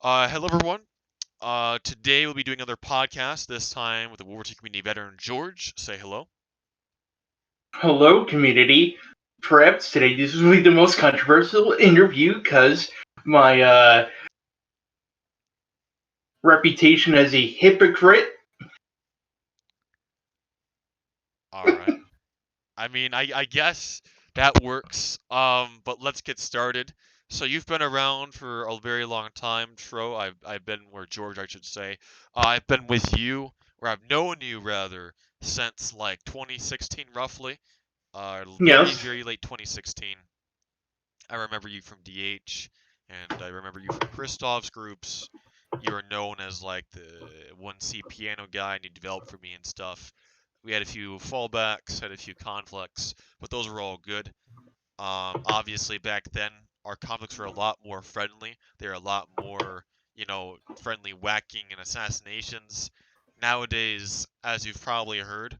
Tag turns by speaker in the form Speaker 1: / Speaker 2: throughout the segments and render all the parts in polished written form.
Speaker 1: Hello everyone. Today we'll be doing another podcast, this time with the World War II community veteran George. Say hello.
Speaker 2: Hello, community. Perhaps today this will be the most controversial interview because my reputation as a hypocrite.
Speaker 1: Alright. I guess that works. But let's get started. So you've been around for a very long time, Tro. I've been where George, I should say. I've been with you, or I've known you rather, since like 2016 roughly. Very,
Speaker 2: Yes.
Speaker 1: very late 2016. I remember you from DH, and I remember you from Christov's groups. You were known as like the 1C piano guy, and you developed for me and stuff. We had a few fallbacks, had a few conflicts, but those were all good. Obviously, back then, our conflicts were a lot more friendly. They were a lot more, friendly whacking and assassinations. Nowadays, as you've probably heard,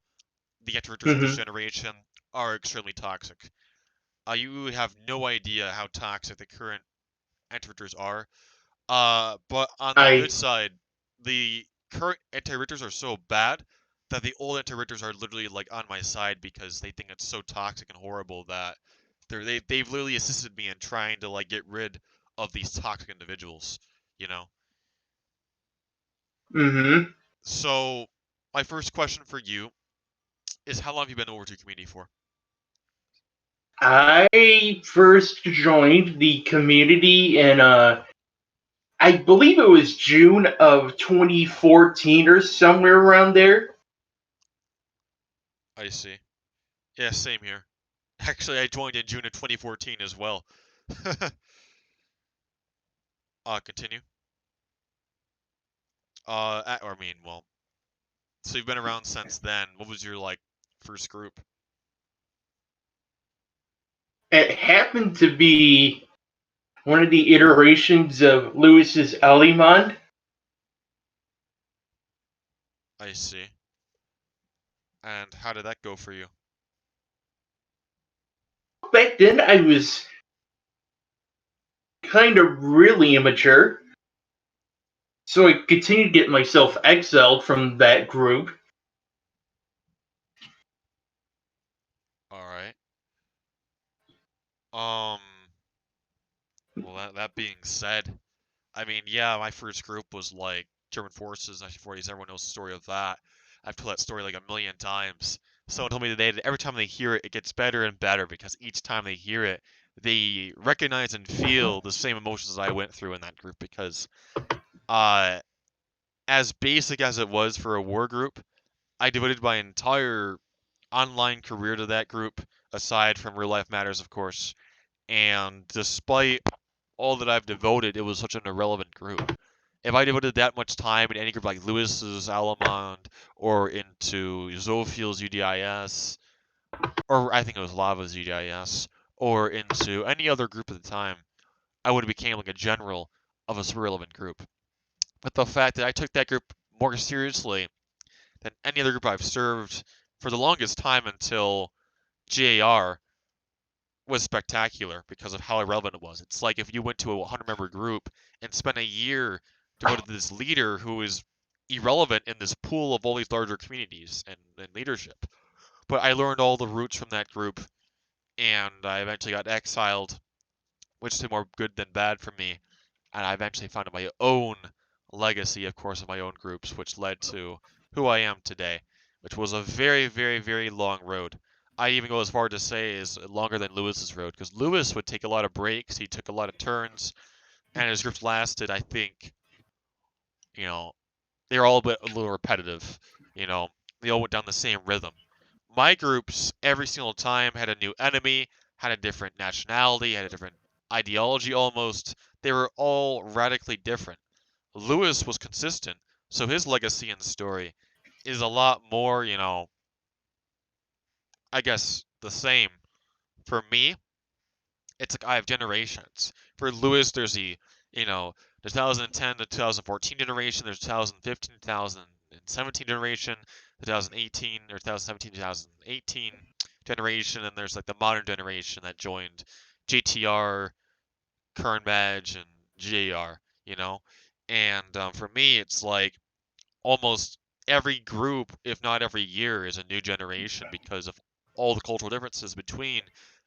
Speaker 1: the Anti-Richters of this
Speaker 2: Mm-hmm.
Speaker 1: generation are extremely toxic. You have no idea how toxic the current Anti-Richters are. But on the good
Speaker 2: I.
Speaker 1: side, the current Anti-Richters are so bad that the old Anti-Richters are literally like on my side because they think it's so toxic and horrible that they've literally assisted me in trying to like get rid of these toxic individuals, you know.
Speaker 2: Mm-hmm.
Speaker 1: So my first question for you is how long have you been in the War II community for?
Speaker 2: I first joined the community in I believe it was June of 2014 or somewhere around there.
Speaker 1: I see. Yeah, same here. Actually, I joined in June of 2014 as well. Continue. Or I mean, well, so you've been around since then. What was your like first group?
Speaker 2: It happened to be one of the iterations of Lewis's Elimond.
Speaker 1: I see. And how did that go for you?
Speaker 2: Back then, I was kind of really immature. So I continued to get myself exiled from that group.
Speaker 1: All right. Um. Well, that being said, I mean, yeah, my first group was like German forces, 1940s. Everyone knows the story of that. I've told that story like a million times. Someone told me today that every time they hear it, it gets better and better because each time they hear it, they recognize and feel the same emotions I went through in that group. Because, uh, as basic as it was for a war group, I devoted my entire online career to that group, aside from real life matters, of course. And despite all that I've devoted, it was such an irrelevant group. If I devoted that much time in any group like Lewis's Alamond or into Zophiel's UDIS, or I think it was Lava's UDIS, or into any other group at the time, I would have became like a general of a super relevant group. But the fact that I took that group more seriously than any other group I've served for the longest time until GAR was spectacular because of how irrelevant it was. It's like if you went to a 100-member group and spent a year devoted to this leader who is irrelevant in this pool of all these larger communities and leadership. But I learned all the roots from that group, and I eventually got exiled, which did more good than bad for me. And I eventually found my own legacy, of course, of my own groups, which led to who I am today, which was a very, very, very long road. I even go as far to say is longer than Lewis's road, because Lewis would take a lot of breaks, he took a lot of turns, and his groups lasted, I think, you know, they were all a little repetitive, you know, they all went down the same rhythm. My groups, every single time, had a new enemy, had a different nationality, had a different ideology almost. They were all radically different. Lewis was consistent, so his legacy and story is a lot more, I guess the same. For me, it's like I have generations. For Lewis, there's the 2010 to 2014 generation, there's 2015 to 2017 generation, the 2018 or 2017 to 2018 generation, and there's like the modern generation that joined JTR, Kern Badge, and GAR, you know? And for me, it's like almost every group, if not every year, is a new generation because of all the cultural differences between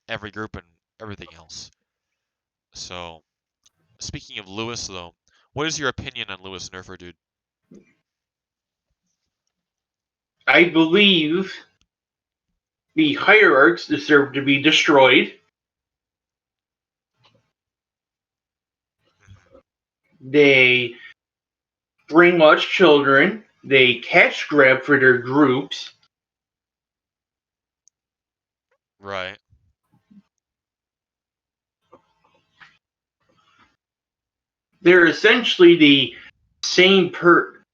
Speaker 1: every group and everything else. So, speaking of Lewis, though, what is your opinion on Lewis Nerfer, dude?
Speaker 2: I believe the hierarchs deserve to be destroyed.
Speaker 1: Mhm.
Speaker 2: They brainwash children. They cash grab for their groups.
Speaker 1: Right.
Speaker 2: They're essentially the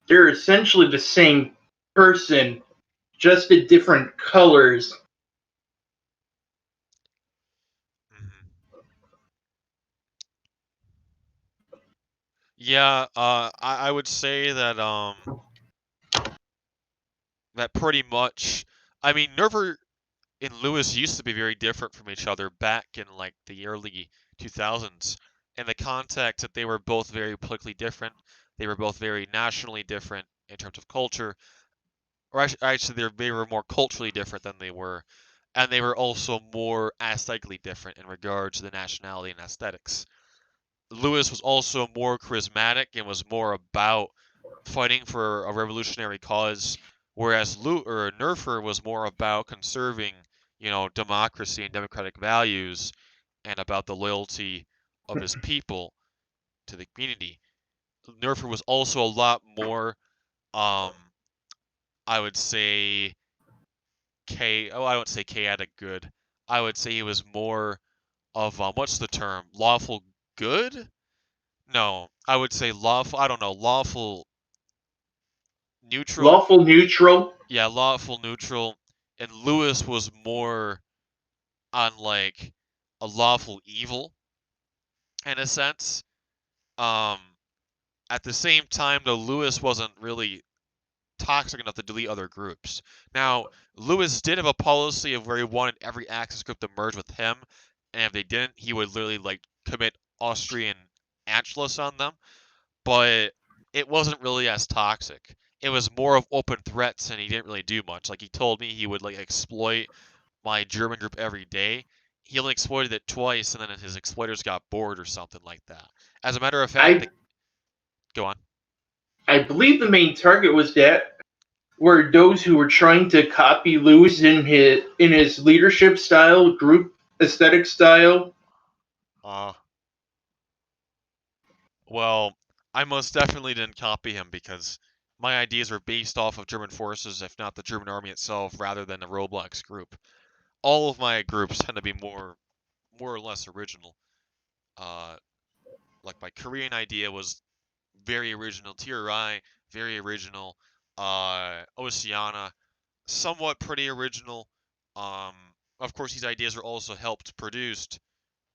Speaker 2: They're essentially the same person, just in different colors.
Speaker 1: Mhm. Yeah, I would say that that pretty much. I mean, Nerfer and Lewis used to be very different from each other back in like the early 2000s, in the context that they were both very politically different. They were both very nationally different in terms of culture, or actually they were more culturally different than they were, and they were also more aesthetically different in regards to the nationality and aesthetics. Lewis was also more charismatic and was more about fighting for a revolutionary cause, whereas Nerfer was more about conserving, democracy and democratic values, and about the loyalty of his people to the community. Nerfer was also a lot more, um, I would say, I wouldn't say chaotic good. I would say he was more of, what's the term? Lawful good? No, I would say lawful. I don't know, lawful neutral.
Speaker 2: Lawful neutral.
Speaker 1: Yeah, lawful neutral. And Lewis was more on like a lawful evil in a sense. Um, at the same time, though, Lewis wasn't really toxic enough to delete other groups. Now, Lewis did have a policy of where he wanted every Axis group to merge with him, and if they didn't, he would literally like commit Austrian Anschluss on them. But it wasn't really as toxic. It was more of open threats, and he didn't really do much. Like he told me he would like exploit my German group every day. He only exploited it twice, and then his exploiters got bored or something like that. As a matter of fact,
Speaker 2: I
Speaker 1: go on.
Speaker 2: I believe the main target was that were those who were trying to copy Lewis in his leadership style, group aesthetic style.
Speaker 1: Uh, well, I most definitely didn't copy him because my ideas were based off of German forces, if not the German army itself, rather than the Roblox group. All of my groups tend to be more or less original. Uh, like my Korean idea was very original. TRI, very original. Oceana, somewhat pretty original. Um, of course, these ideas were also helped produced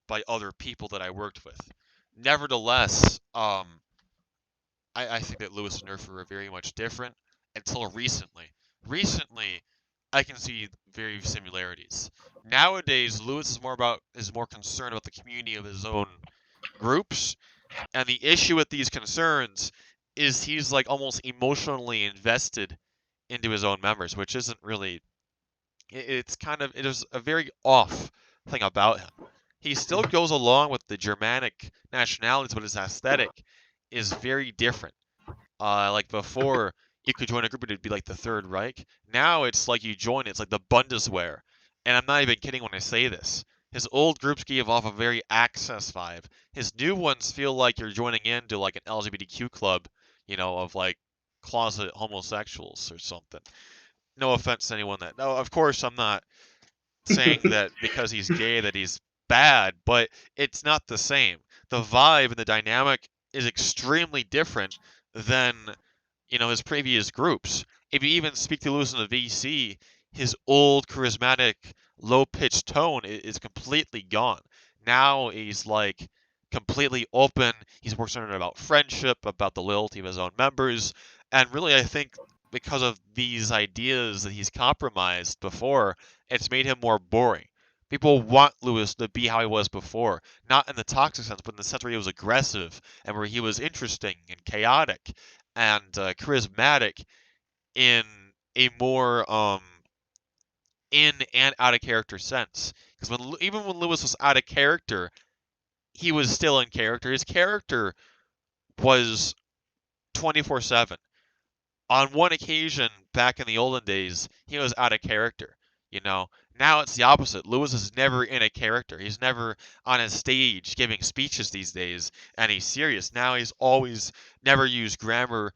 Speaker 1: by other people that I worked with. Nevertheless, I think that Lewis and Nerfer are very much different until recently. Recently, I can see very similarities. Nowadays, Lewis is more concerned about the community of his own groups, and the issue with these concerns is he's like almost emotionally invested into his own members, which isn't really. It is a very off thing about him. He still goes along with the Germanic nationalities, but his aesthetic is very different. Like before, you could join a group and it'd be like the Third Reich. Now it's like you join, it's like the Bundeswehr. And I'm not even kidding when I say this. His old groups gave off a very access vibe. His new ones feel like you're joining into like an LGBTQ club, of like closet homosexuals or something. No offense to anyone that. No, of course I'm not saying that because he's gay that he's bad, but it's not the same. The vibe and the dynamic is extremely different than his previous groups. If you even speak to Lewis in the VC, his old charismatic low pitched tone is completely gone. Now he's like completely open. He's more concerned about friendship, about the loyalty of his own members, and really I think because of these ideas that he's compromised before, it's made him more boring. People want Lewis to be how he was before, not in the toxic sense, but in the sense where he was aggressive and where he was interesting and chaotic and charismatic in a more in and out of character sense. Because even when Lewis was out of character, he was still in character. His character was 24/7. On one occasion, back in the olden days, he was out of character. You know, now it's the opposite. Lewis is never in a character. He's never on a stage giving speeches these days, and he's serious. Now he's always never used grammar,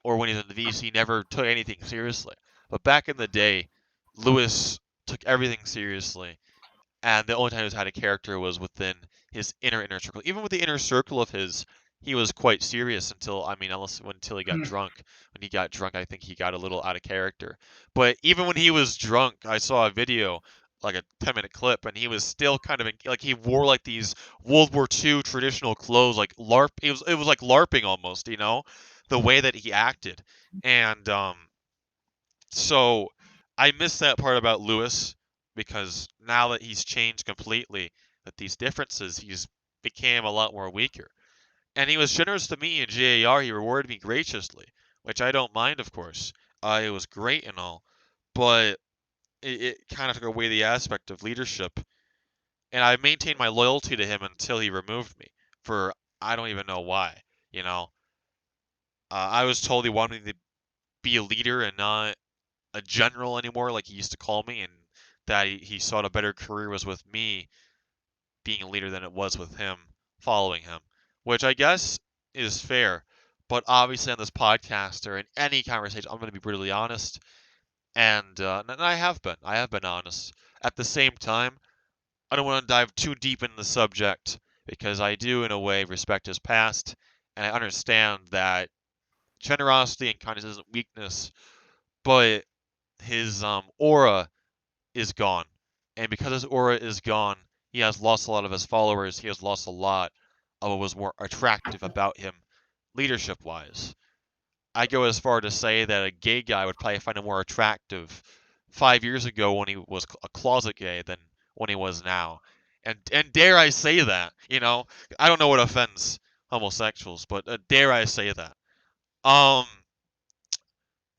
Speaker 1: or when he's in the VC, never took anything seriously. But back in the day, Lewis took everything seriously, and the only time he was had a character was within his inner circle. Even with the inner circle of his, he was quite serious until until he got drunk. When he got drunk, I think he got a little out of character. But even when he was drunk, I saw a video, like a 10-minute clip, and he was still kind of like he wore like these World War II traditional clothes, like LARP. It was like LARPing almost, the way that he acted, and so I miss that part about Lewis because now that he's changed completely, with these differences, he's became a lot more weaker. And he was generous to me in JAR. He rewarded me graciously, which I don't mind, of course. It was great and all, but it kind of took away the aspect of leadership. And I maintained my loyalty to him until he removed me for I don't even know why. You know, I was told he wanted me to be a leader and not a general anymore, like he used to call me, and that he thought a better career was with me being a leader than it was with him following him, which I guess is fair. But obviously, on this podcast or in any conversation, I'm going to be brutally honest, and I have been. I have been honest. At the same time, I don't want to dive too deep into the subject because I do, in a way, respect his past, and I understand that generosity and kindness isn't weakness, but his aura is gone. And because his aura is gone, he has lost a lot of his followers. He has lost a lot of what was more attractive about him, leadership wise. I go as far to say that a gay guy would probably find him more attractive 5 years ago when he was a closet gay than when he was now. And dare I say that, I don't know what offends homosexuals, but dare I say that. Um,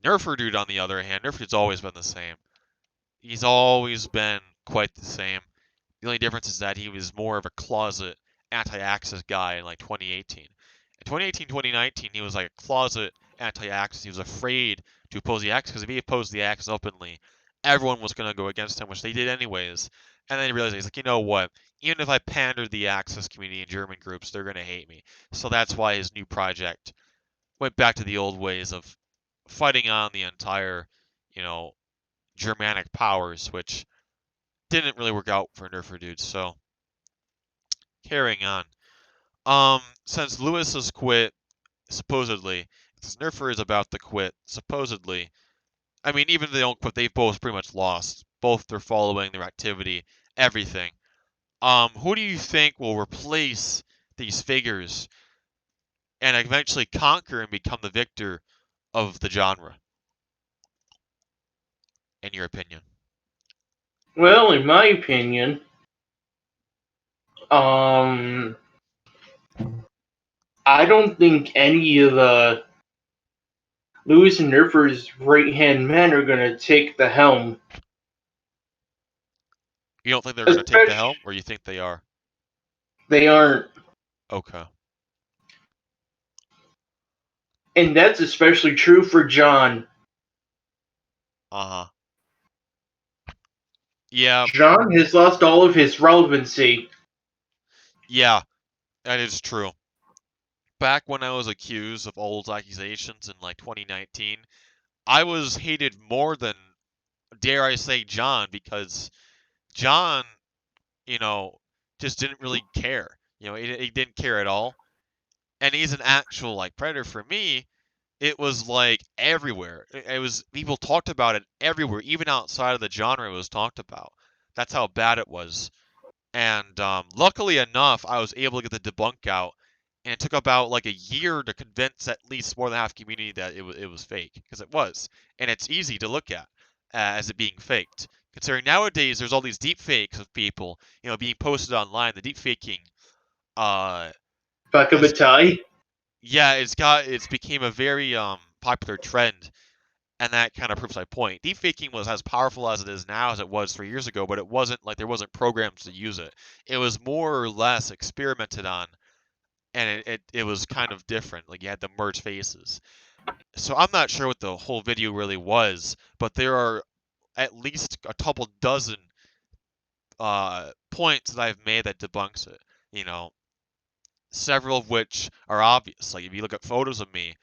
Speaker 1: Nerfer dude on the other hand, Nerfer dude's always been the same. He's always been quite the same. The only difference is that he was more of a closet anti-Axis guy in like 2018. In 2018, 2019, he was like a closet anti-Axis. He was afraid to oppose the Axis because if he opposed the Axis openly, everyone was going to go against him, which they did anyways. And then he realized, he's like, you know what? Even if I pander the Axis community and German groups, they're going to hate me. So that's why his new project went back to the old ways of fighting on the entire, you know, Germanic powers, which didn't really work out for Nerfer dudes. So carrying on. Since Lewis has quit, supposedly, since Nerfer is about to quit, supposedly, I mean, even if they don't quit, they've both pretty much lost. Both their following, their activity, everything. Who do you think will replace these figures and eventually conquer and become the victor of the genre, in your opinion?
Speaker 2: Well, in my opinion, um, I don't think any of the Lewis and Nerfer's right hand men are gonna take the helm.
Speaker 1: You don't think they're going to take the
Speaker 2: Especially
Speaker 1: helm, or you think they are?
Speaker 2: they aren't,
Speaker 1: Okay.
Speaker 2: and that's especially true for John.
Speaker 1: Uh huh. Yeah.
Speaker 2: John has lost all of his relevancy.
Speaker 1: Yeah. That is true. Back when I was accused of all those accusations in like 2019, I was hated more than, dare I say, John, because John, you know, just didn't really care. He didn't care at all. And he's an actual like predator for me. It was like everywhere. It was people talked about it everywhere, even outside of the genre it was talked about. That's how bad it was. And luckily enough, I was able to get the debunk out, and it took about like a year to convince at least more than half the community that it was fake, because it was, and it's easy to look at as it being faked, Considering nowadays there's all these deep fakes of people, being posted online. The deep faking, uh,
Speaker 2: Fuck of a
Speaker 1: has
Speaker 2: tie.
Speaker 1: yeah, it's became a very popular trend, and that kind of proves my point. Deepfaking was as powerful as it is now as it was 3 years ago, but it wasn't like there wasn't programs to use it. It was more or less experimented on, and it was kind of different. Like you had to merge faces. So I'm not sure what the whole video really was, but there are at least a couple dozen points that I've made that debunks it. You know, several of which are obvious. Like if you look at photos of me,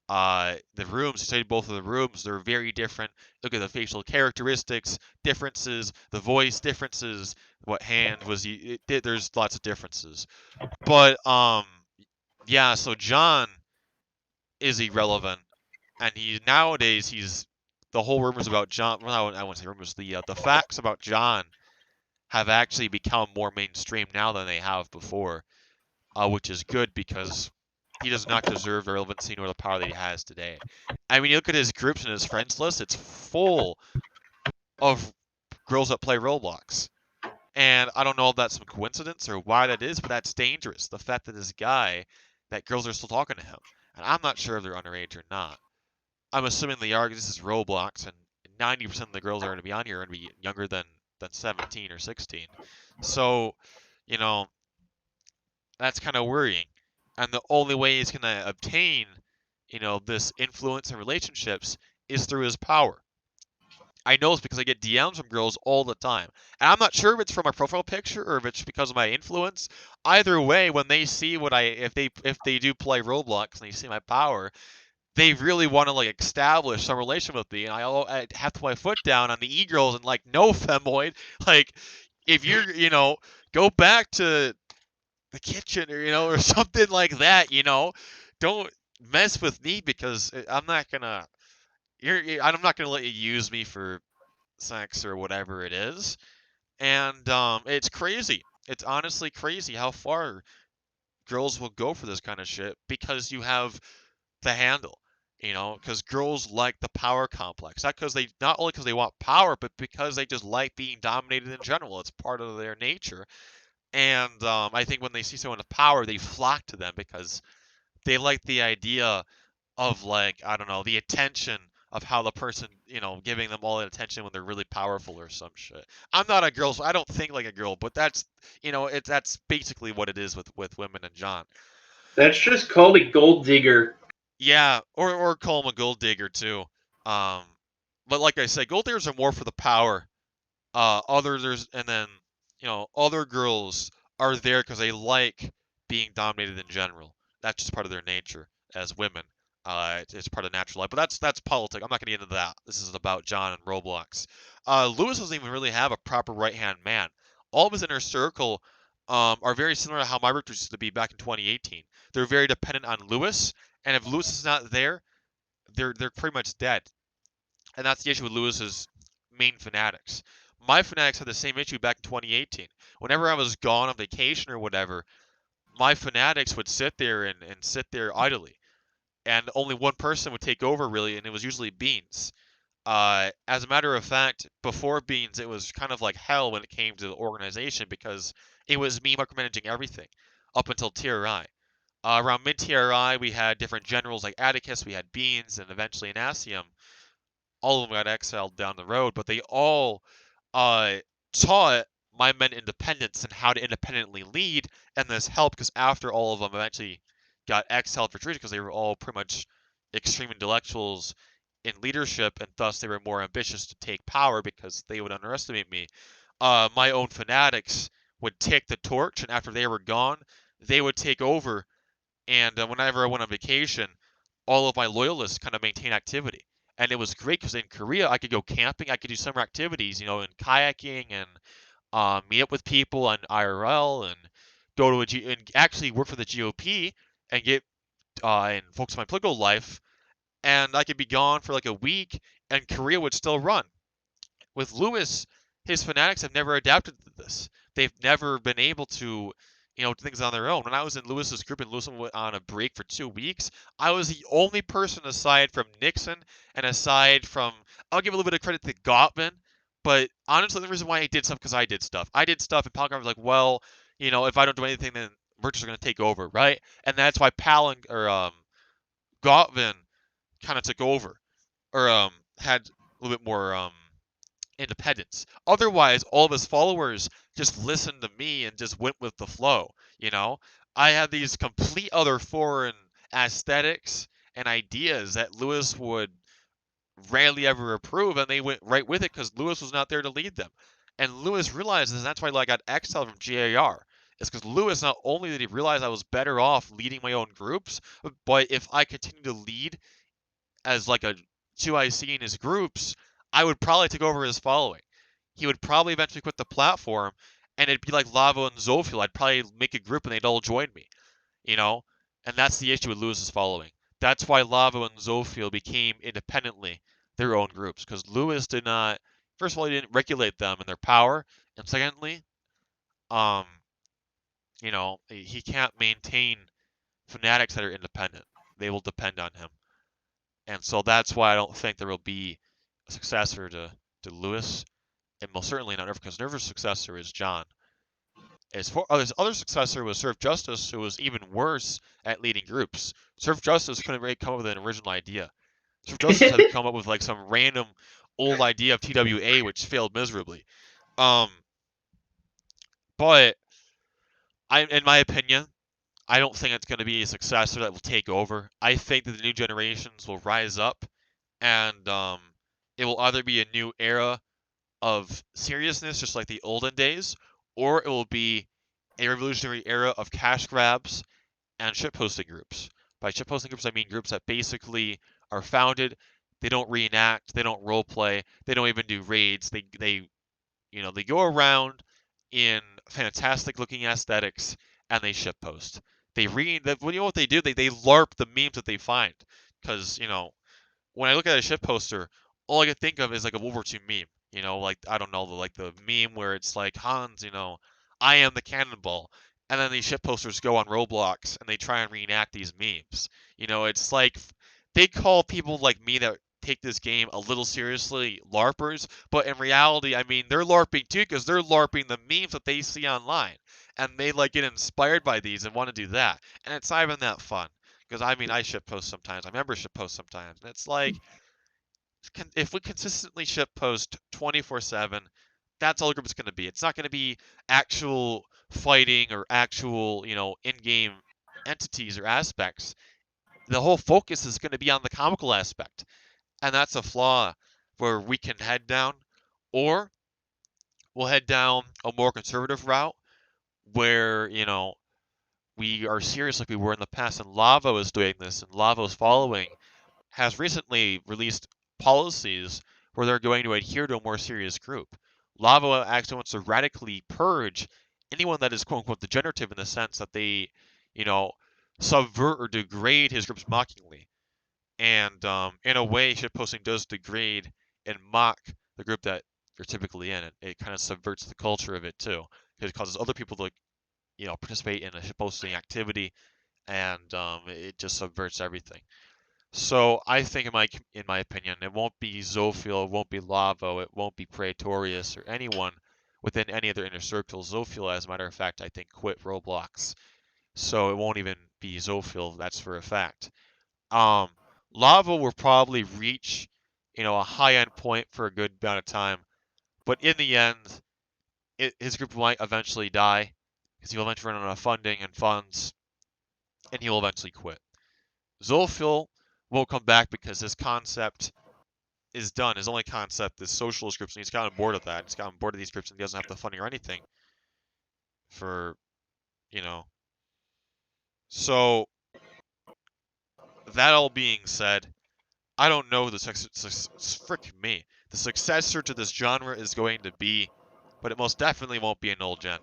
Speaker 1: the rooms, you say both of the rooms, they're very different. Look at the facial characteristics, differences, the voice differences, what hand was he. There's lots of differences. But yeah. So John is irrelevant, and he's the whole rumors about John. Well, I won't say rumors. The facts about John have actually become more mainstream now than they have before, which is good because he does not deserve the relevancy nor the power that he has today. I mean, you look at his groups and his friends list; it's full of girls that play Roblox. And I don't know if that's some coincidence or why that is, but that's dangerous. The fact that this guy, that girls are still talking to him, and I'm not sure if they're underage or not. I'm assuming they are because this is Roblox, and 90% of the girls that are going to be on here are going to be younger than 17 or 16. So, you know, that's kind of worrying. And the only way he's going to obtain, this influence in relationships is through his power. I know it's because I get DMs from girls all the time. And I'm not sure if it's from my profile picture or if it's because of my influence. Either way, when they see if they do play Roblox and they see my power, they really want to like establish some relation with me, and I have to put my foot down on the e-girls and like, no, femoid, like if you're, go back to the kitchen or or something like that, don't mess with me because I'm not gonna I'm not gonna let you use me for sex or whatever it is, and it's crazy. It's honestly crazy how far girls will go for this kind of shit because you have the handle. Because girls like the power complex. Not only because they want power, but because they just like being dominated in general. It's part of their nature. And I think when they see someone with power, they flock to them because they like the idea of, like, I don't know, the attention of how the person, giving them all that attention when they're really powerful or some shit. I'm not a girl, so I don't think like a girl, but that's basically what it is with women and John.
Speaker 2: That's just called a gold digger.
Speaker 1: Yeah, or call him a gold digger too. Um, but like I said, gold diggers are more for the power. And then other girls are there because they like being dominated in general. That's just part of their nature as women. It's part of natural life. But that's politics. I'm not gonna get into that. This is about John and Roblox. Lewis doesn't even really have a proper right hand man. All of his inner circle are very similar to how my root used to be back in 2018. They're very dependent on Lewis, and if Lewis is not there, they're pretty much dead. And that's the issue with Lewis's main fanatics. My fanatics had the same issue back in 2018. Whenever I was gone on vacation or whatever, my fanatics would sit there and sit there idly. And only one person would take over, really, and it was usually Beans. As a matter of fact, before Beans, it was kind of like hell when it came to the organization because it was me micromanaging everything up until TRI. Around mid TRI, we had different generals like Atticus, we had Beans, and eventually Anasium. All of them got exiled down the road, but they all uh, taught my men independence and how to independently lead, and this helped because after all of them eventually got exiled for treason because they were all pretty much extreme intellectuals in leadership, and thus they were more ambitious to take power because they would underestimate me. My own fanatics would take the torch, and after they were gone, they would take over. And whenever I went on vacation, all of my loyalists kind of maintain activity. And it was great because in Korea, I could go camping, I could do summer activities, in kayaking and meet up with people on IRL and go to and actually work for the GOP and get and focus on my political life. And I could be gone for like a week, and Korea would still run. With Lewis, his fanatics have never adapted to this. They've never been able to, do things on their own. When I was in Lewis's group and Lewis went on a break for 2 weeks, I was the only person aside from Nixon and aside from, I'll give a little bit of credit to Gottman, But honestly, the reason why I did stuff because I did stuff. I did stuff, and Palgrave was like, well, if I don't do anything, then merchants are gonna take over, right? And that's why Gotvin kind of took over, or had a little bit more independence. Otherwise, all of his followers just listened to me and just went with the flow. You know, I had these complete other foreign aesthetics and ideas that Lewis would rarely ever approve, and they went right with it because Lewis was not there to lead them. And Lewis realized this, and that's why I got exiled from GAR. It's because Lewis not only did he realize I was better off leading my own groups, but if I continued to lead as like a 2IC in his groups, I would probably take over his following. He would probably eventually quit the platform, and it'd be like Lavo and Zofil. I'd probably make a group and they'd all join me, you know? And that's the issue with Lewis's following. That's why Lavo and Zofil became independently their own groups, because Lewis did not, first of all, he didn't regulate them and their power, and secondly, um, he can't maintain fanatics that are independent. They will depend on him. And so that's why I don't think there will be a successor to Lewis, and most certainly not Nerva, because Nerva's successor is John. His other successor was Surf Justice, who was even worse at leading groups. Surf Justice couldn't really come up with an original idea. Surf Justice had to come up with like some random old idea of TWA, which failed miserably. Um, but in my opinion, I don't think it's going to be a successor that will take over. I think that the new generations will rise up, and it will either be a new era of seriousness, just like the olden days, or it will be a revolutionary era of cash grabs and shitposting groups. By shitposting groups, I mean groups that basically are founded. They don't reenact. They don't roleplay. They don't even do raids. They go around in fantastic looking aesthetics and they shitpost. What they do? They LARP the memes that they find, because when I look at a shit poster, all I can think of is like a World War II meme. Like I don't know, like the meme where it's like Hans, I am the cannonball, and then these shit posters go on Roblox and they try and reenact these memes. It's like they call people like me that take this game a little seriously LARPers, but in reality, I mean they're LARPing too because they're LARPing the memes that they see online, and they like get inspired by these and want to do that, and it's not even that fun. Because I mean, I ship post sometimes. I remember ship post sometimes. And it's like, if we consistently ship post 24/7, that's all the group is going to be. It's not going to be actual fighting or actual, in-game entities or aspects. The whole focus is going to be on the comical aspect. And that's a flaw where we can head down, or we'll head down a more conservative route where, we are serious like we were in the past. And Lavo is doing this, and Lavo's following has recently released policies where they're going to adhere to a more serious group. Lavo actually wants to radically purge anyone that is quote unquote degenerative in the sense that they, you know, subvert or degrade his groups mockingly. And in a way, shitposting does degrade and mock the group that you're typically in. It kind of subverts the culture of it too, because it causes other people to, participate in a shitposting activity, and it just subverts everything. So I think, in my opinion, it won't be Zofil, it won't be Lavo, it won't be Praetorius or anyone within any of their inner circles. Zofil, as a matter of fact, I think quit Roblox, so it won't even be Zofil. That's for a fact. Um, Lavo will probably reach, a high end point for a good amount of time, but in the end, his group might eventually die because he will eventually run out of funding and funds, and he will eventually quit. Zofil won't come back because his concept is done. His only concept is socialist groups, and he's gotten bored of that. He's gotten bored of these groups, and he doesn't have the funding or anything for, you know. So that all being said, I don't know who frick me. The successor to this genre is going to be, but it most definitely won't be an old gen.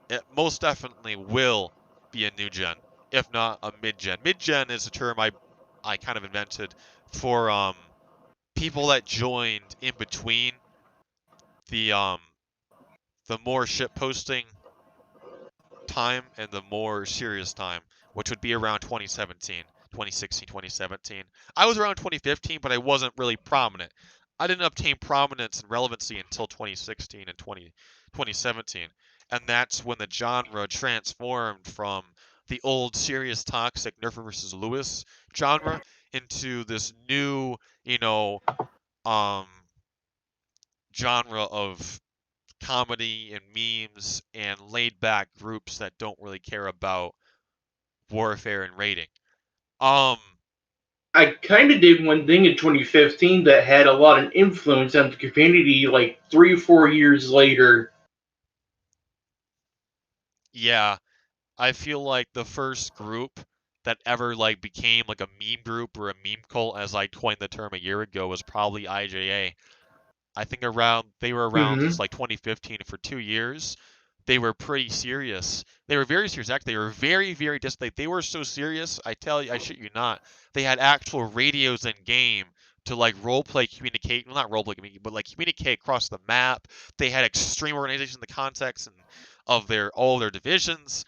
Speaker 1: It most definitely will be a new gen, if not a mid gen. Mid gen is a term I kind of invented for people that joined in between the the more ship posting time and the more serious time, which would be around 2017, 2016, 2017. I was around 2015, but I wasn't really prominent. I didn't obtain prominence and relevancy until 2016 and 2017. And that's when the genre transformed from the old serious toxic Nerfer versus Lewis genre into this new, you know, um, genre of comedy and memes and laid back groups that don't really care about warfare and raiding. Um,
Speaker 2: I kind of did one thing in 2015 that had a lot of influence on the community. Like 3 or 4 years later.
Speaker 1: yeah, I feel like the first group that ever like became like a meme group or a meme cult, as I coined the term a year ago, was probably IJA. I think they were around since
Speaker 2: Hmm.
Speaker 1: like 2015 for 2 years. They were pretty serious. They were very serious. Actually, they were very, very They were so serious. I tell you, I shit you not. They had actual radios in game to like role play communicate. Well, not role play communicate, but like communicate across the map. They had extreme organization in the context and of their all their divisions.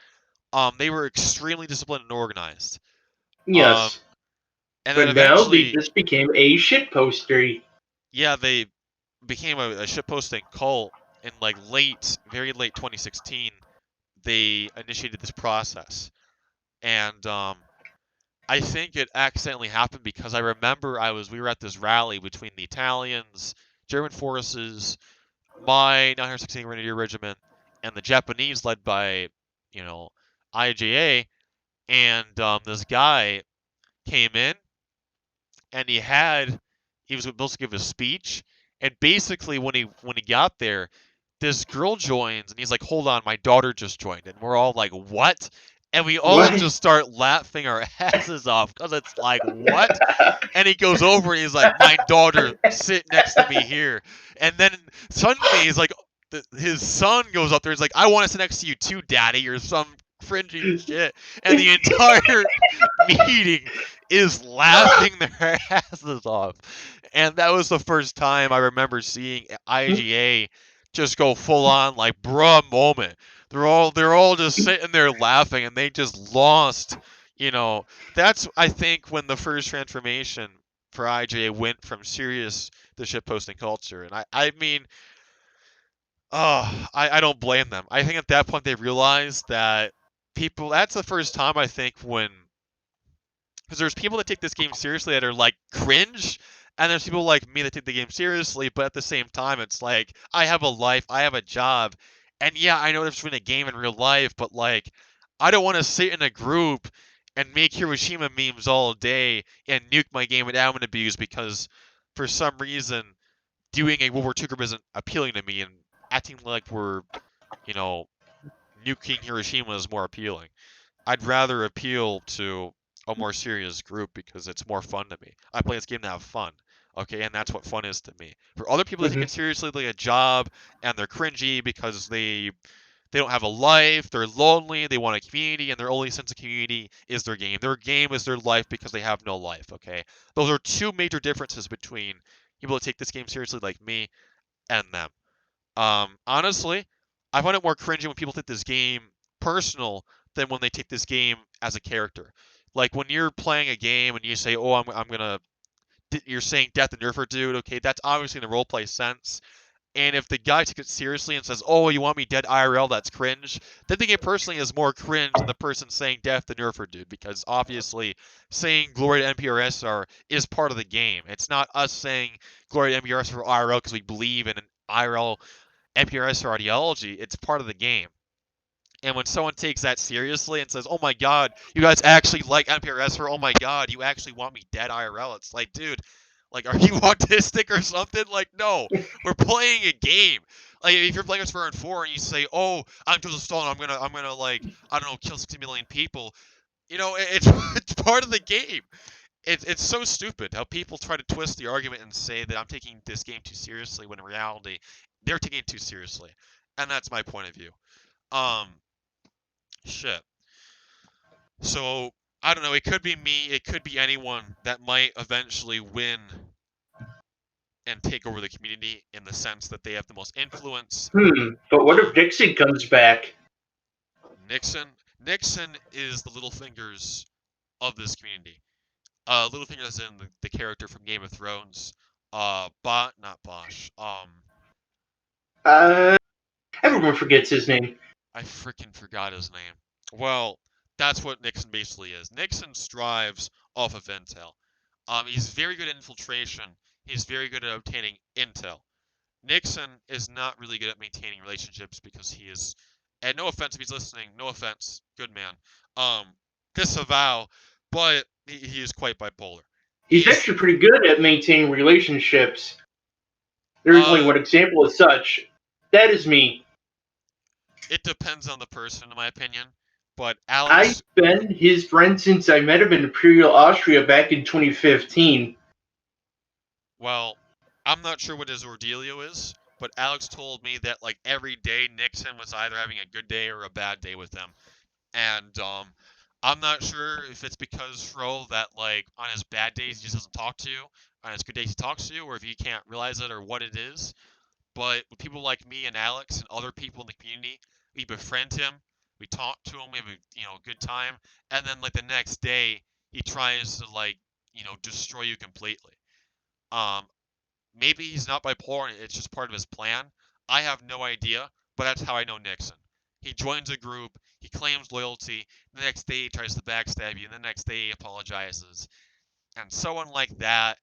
Speaker 1: They were extremely disciplined and organized. Um,
Speaker 2: Yes.
Speaker 1: and then
Speaker 2: But now they
Speaker 1: eventually,
Speaker 2: just became a shitpostery.
Speaker 1: yeah, they became a shitposting cult in like very late 2016. They initiated this process, and I think it accidentally happened because I remember we were at this rally between the Italians, German forces, my 916 Grenadier Regiment, and the Japanese led by, you know, IJA, and this guy came in and he was supposed to give a speech, and basically when he got there, this girl joins and he's like, hold on, my daughter just joined, and we're all like, what? And we all
Speaker 2: What?
Speaker 1: just start laughing our asses off because it's like, what? And he goes over and he's like, my daughter sit next to me here, and then suddenly he's like, his son goes up there, he's like, I want to sit next to you too, daddy, or some cringy shit, and the entire meeting is laughing their asses off. And that was the first time I remember seeing IGA just go full on like bruh moment. They're all just sitting there laughing and they just lost, you know. That's I think when the first transformation for IGA went from serious to shitposting culture. And I mean, I don't blame them. I think at that point they realized that people that's the first time I think when because there's people that take this game seriously that are like cringe, and there's people like me that take the game seriously, but at the same time, it's like I have a life, I have a job, and yeah, I know there's between a game and real life, but like I don't want to sit in a group and make Hiroshima memes all day and nuke my game with admin abuse because for some reason doing a World War II group isn't appealing to me, and acting like we're you know nuking Hiroshima is more appealing. I'd rather appeal to a more serious group because it's more fun to me. I play this game to have fun. Okay, and that's what fun is to me. For other people that take
Speaker 2: Hmm.
Speaker 1: it seriously like a job and they're cringy because they don't have a life, they're lonely, they want a community, and their only sense of community is their game. Their game is their life because they have no life, okay? Those are two major differences between people that take this game seriously like me and them. Honestly, I find it more cringy when people take this game personal than when they take this game as a character. Like when you're playing a game and you say, "Oh, I'm gonna," you're saying "Death and Nerfer, dude." Okay, that's obviously in the roleplay sense. And if the guy takes it seriously and says, "Oh, you want me dead IRL?" That's cringe. Then the game personally is more cringe than the person saying "Death the Nerfer, dude," because obviously saying "Glory to NPRSR" is part of the game. It's not us saying "Glory to NPRSR" for IRL because we believe in an IRL NPRS or ideology, it's part of the game. And when someone takes that seriously and says, "Oh my God, you guys actually like NPRS for oh my God, you actually want me dead IRL," it's like, dude, like, are you autistic or something? Like, no, we're playing a game. Like, if you're playing us for four and you say, "Oh, I'm Joseph Stalin, I'm gonna like, I don't know, kill 60 million people," it's it's part of the game. It's so stupid how people try to twist the argument and say that I'm taking this game too seriously when in reality they're taking it too seriously, and that's my point of view. Um, shit. So I don't know. It could be me. It could be anyone that might eventually win and take over the community in the sense that they have the most influence.
Speaker 2: But what if Dixon comes back?
Speaker 1: Nixon. Nixon is the little fingers of this community. Littlefinger is in the character from Game of Thrones. Not Bosch.
Speaker 2: Uh, everyone
Speaker 1: Freaking,
Speaker 2: forgets his name.
Speaker 1: I freaking forgot his name. Well, that's what Nixon basically is. Nixon strives off of intel. He's very good at infiltration. He's very good at obtaining intel. Nixon is not really good at maintaining relationships because he is, and no offense if he's listening, no offense, good man, um, disavow, but he is quite bipolar.
Speaker 2: He's
Speaker 1: He's,
Speaker 2: actually pretty good at maintaining relationships. There's only
Speaker 1: uh,
Speaker 2: one example as such. That is me.
Speaker 1: it depends on the person, in my opinion, but
Speaker 2: I've
Speaker 1: Alex,
Speaker 2: been his friend since I met him in Imperial Austria back in 2015.
Speaker 1: well, I'm not sure what his ordealio is, but Alex told me that, like, every day Nixon was either having a good day or a bad day with him. And I'm not sure if it's because Schro that, like, on his bad days he just doesn't talk to you, on his good days he talks to you, or if you can't realize it or what it is. But with people like me and Alex and other people in the community, we befriend him, we talk to him, we have a good time, and then like the next day he tries to, like, destroy you completely. Um, Maybe he's not bipolar and it's just part of his plan. I have no idea, but that's how I know Nixon. He joins a group, he claims loyalty, the next day he tries to backstab you, and the next day he apologizes. And someone like that,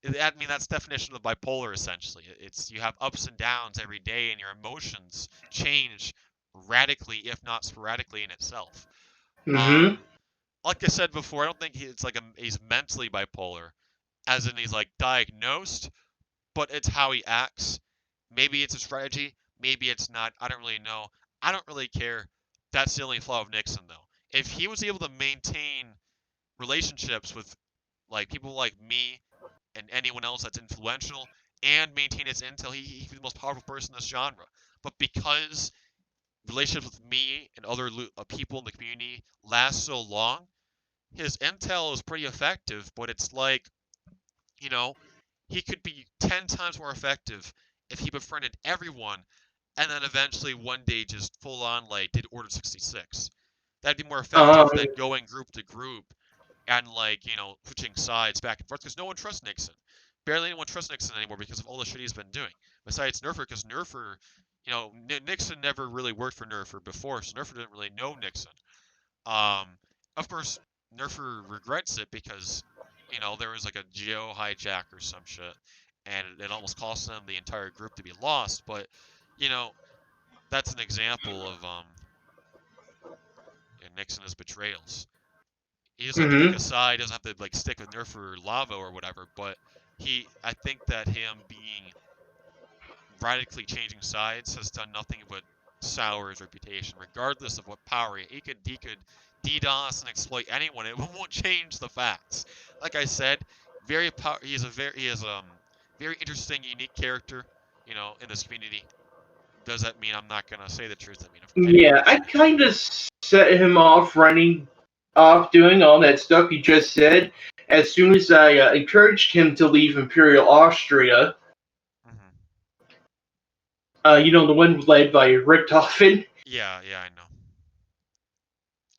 Speaker 1: I mean, that's definition of bipolar essentially. It's you have ups and downs every day, and your emotions change radically, if not sporadically, in itself.
Speaker 2: Mm-hmm.
Speaker 1: Um, like I said before, I don't think he's mentally bipolar, as in he's like diagnosed, but it's how he acts. Maybe it's a strategy, maybe it's not. I don't really know. I don't really care. That's the only flaw of Nixon, though. If he was able to maintain relationships with, like, people like me and anyone else that's influential and maintain his intel, he'd be the most powerful person in this genre. But because relationships with me and other people in the community last so long, his intel is pretty effective, but it's like, you know, he could be 10 times more effective if he befriended everyone and then eventually one day just full on, like, did Order 66. That'd be more
Speaker 2: Um,
Speaker 1: effective than going group to group and, like, switching sides back and forth because no one trusts Nixon. Barely anyone trusts Nixon anymore because of all the shit he's been doing. Besides Nerfer, because Nerfer, Nixon never really worked for Nerfer before, so Nerfer didn't really know Nixon. Um, of course, Nerfer regrets it because, there was like a geo hijack or some shit, and it almost cost them the entire group to be lost. But, you know, that's an example of Nixon's betrayals. He doesn't have to pick
Speaker 2: mm-hmm.
Speaker 1: a side, doesn't have to, like, stick with Nerfer or Lavo or whatever. But I think that him being radically changing sides has done nothing but sour his reputation, regardless of what power he could DDoS and exploit anyone. It won't change the facts. Like I said, he is very interesting, unique character, in this community. Does that mean I'm not gonna say the truth? I mean,
Speaker 2: Yeah, I
Speaker 1: anyways.
Speaker 2: kind of set him off running off doing all that stuff you just said as soon as I encouraged him to leave Imperial Austria.
Speaker 1: Hmm.
Speaker 2: The one led by Richthofen.
Speaker 1: Yeah, yeah, I know.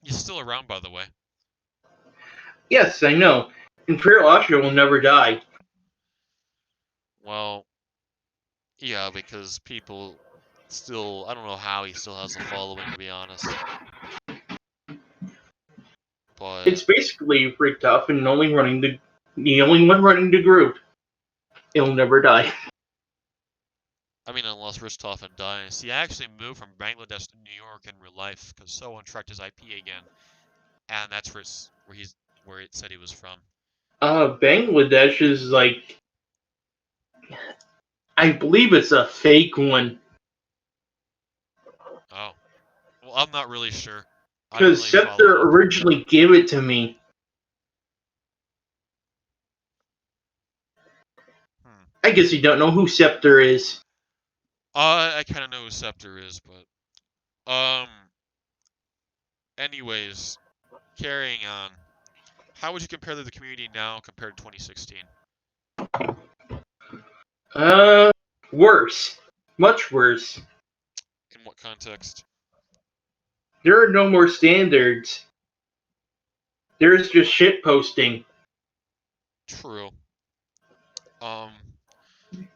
Speaker 1: He's still around, by the way.
Speaker 2: Yes, I know. Imperial Austria will never die.
Speaker 1: Well, yeah, because people still, I don't know how he still has a following, to be honest. But
Speaker 2: It's basically Richthofen the only one running the group. It'll never die.
Speaker 1: I mean, unless Ristoffen dies. He actually moved from Bangladesh to New York in real life because someone tracked his IP again, and that's where it said he was from.
Speaker 2: Bangladesh is like, I believe it's a fake one.
Speaker 1: Oh, well, I'm not really sure. I don't
Speaker 2: Because
Speaker 1: really follow
Speaker 2: Scepter
Speaker 1: up.
Speaker 2: originally gave it to me.
Speaker 1: Hmm.
Speaker 2: I guess you don't know who Scepter is.
Speaker 1: I kind of know who Scepter is, but anyways, carrying on. How would you compare the community now compared to 2016?
Speaker 2: Uh, Worse. Much worse.
Speaker 1: In what context?
Speaker 2: There are no more standards. There's just shit posting.
Speaker 1: True. Um,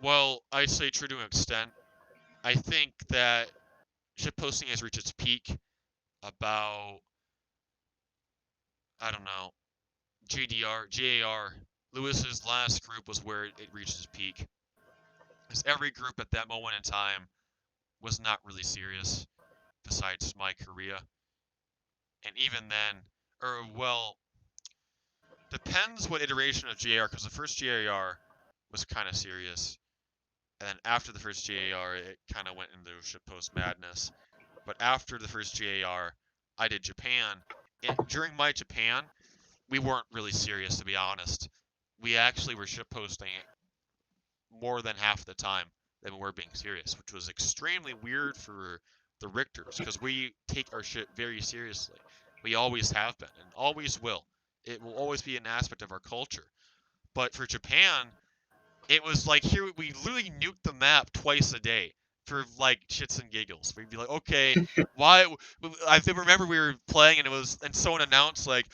Speaker 1: Well, I say true to an extent. I think that shitposting has reached its peak about, I don't know, GDR, GAR. Lewis's last group was where it reached its peak. Because every group at that moment in time was not really serious, besides my Korea. And even then, or well, depends what iteration of GAR, because the first GAR was kind of serious. And then after the first GAR, it kind of went into shitpost madness. But after the first GAR, I did Japan. During my Japan, we weren't really serious, to be honest. We actually were shitposting more than half the time than we were being serious, which was extremely weird for the Richters, because we take our shit very seriously. We always have been, and always will. It will always be an aspect of our culture. But for Japan, it was like here we literally nuked the map twice a day for like shits and giggles. We'd be like, okay, why? I remember we were playing and someone announced like,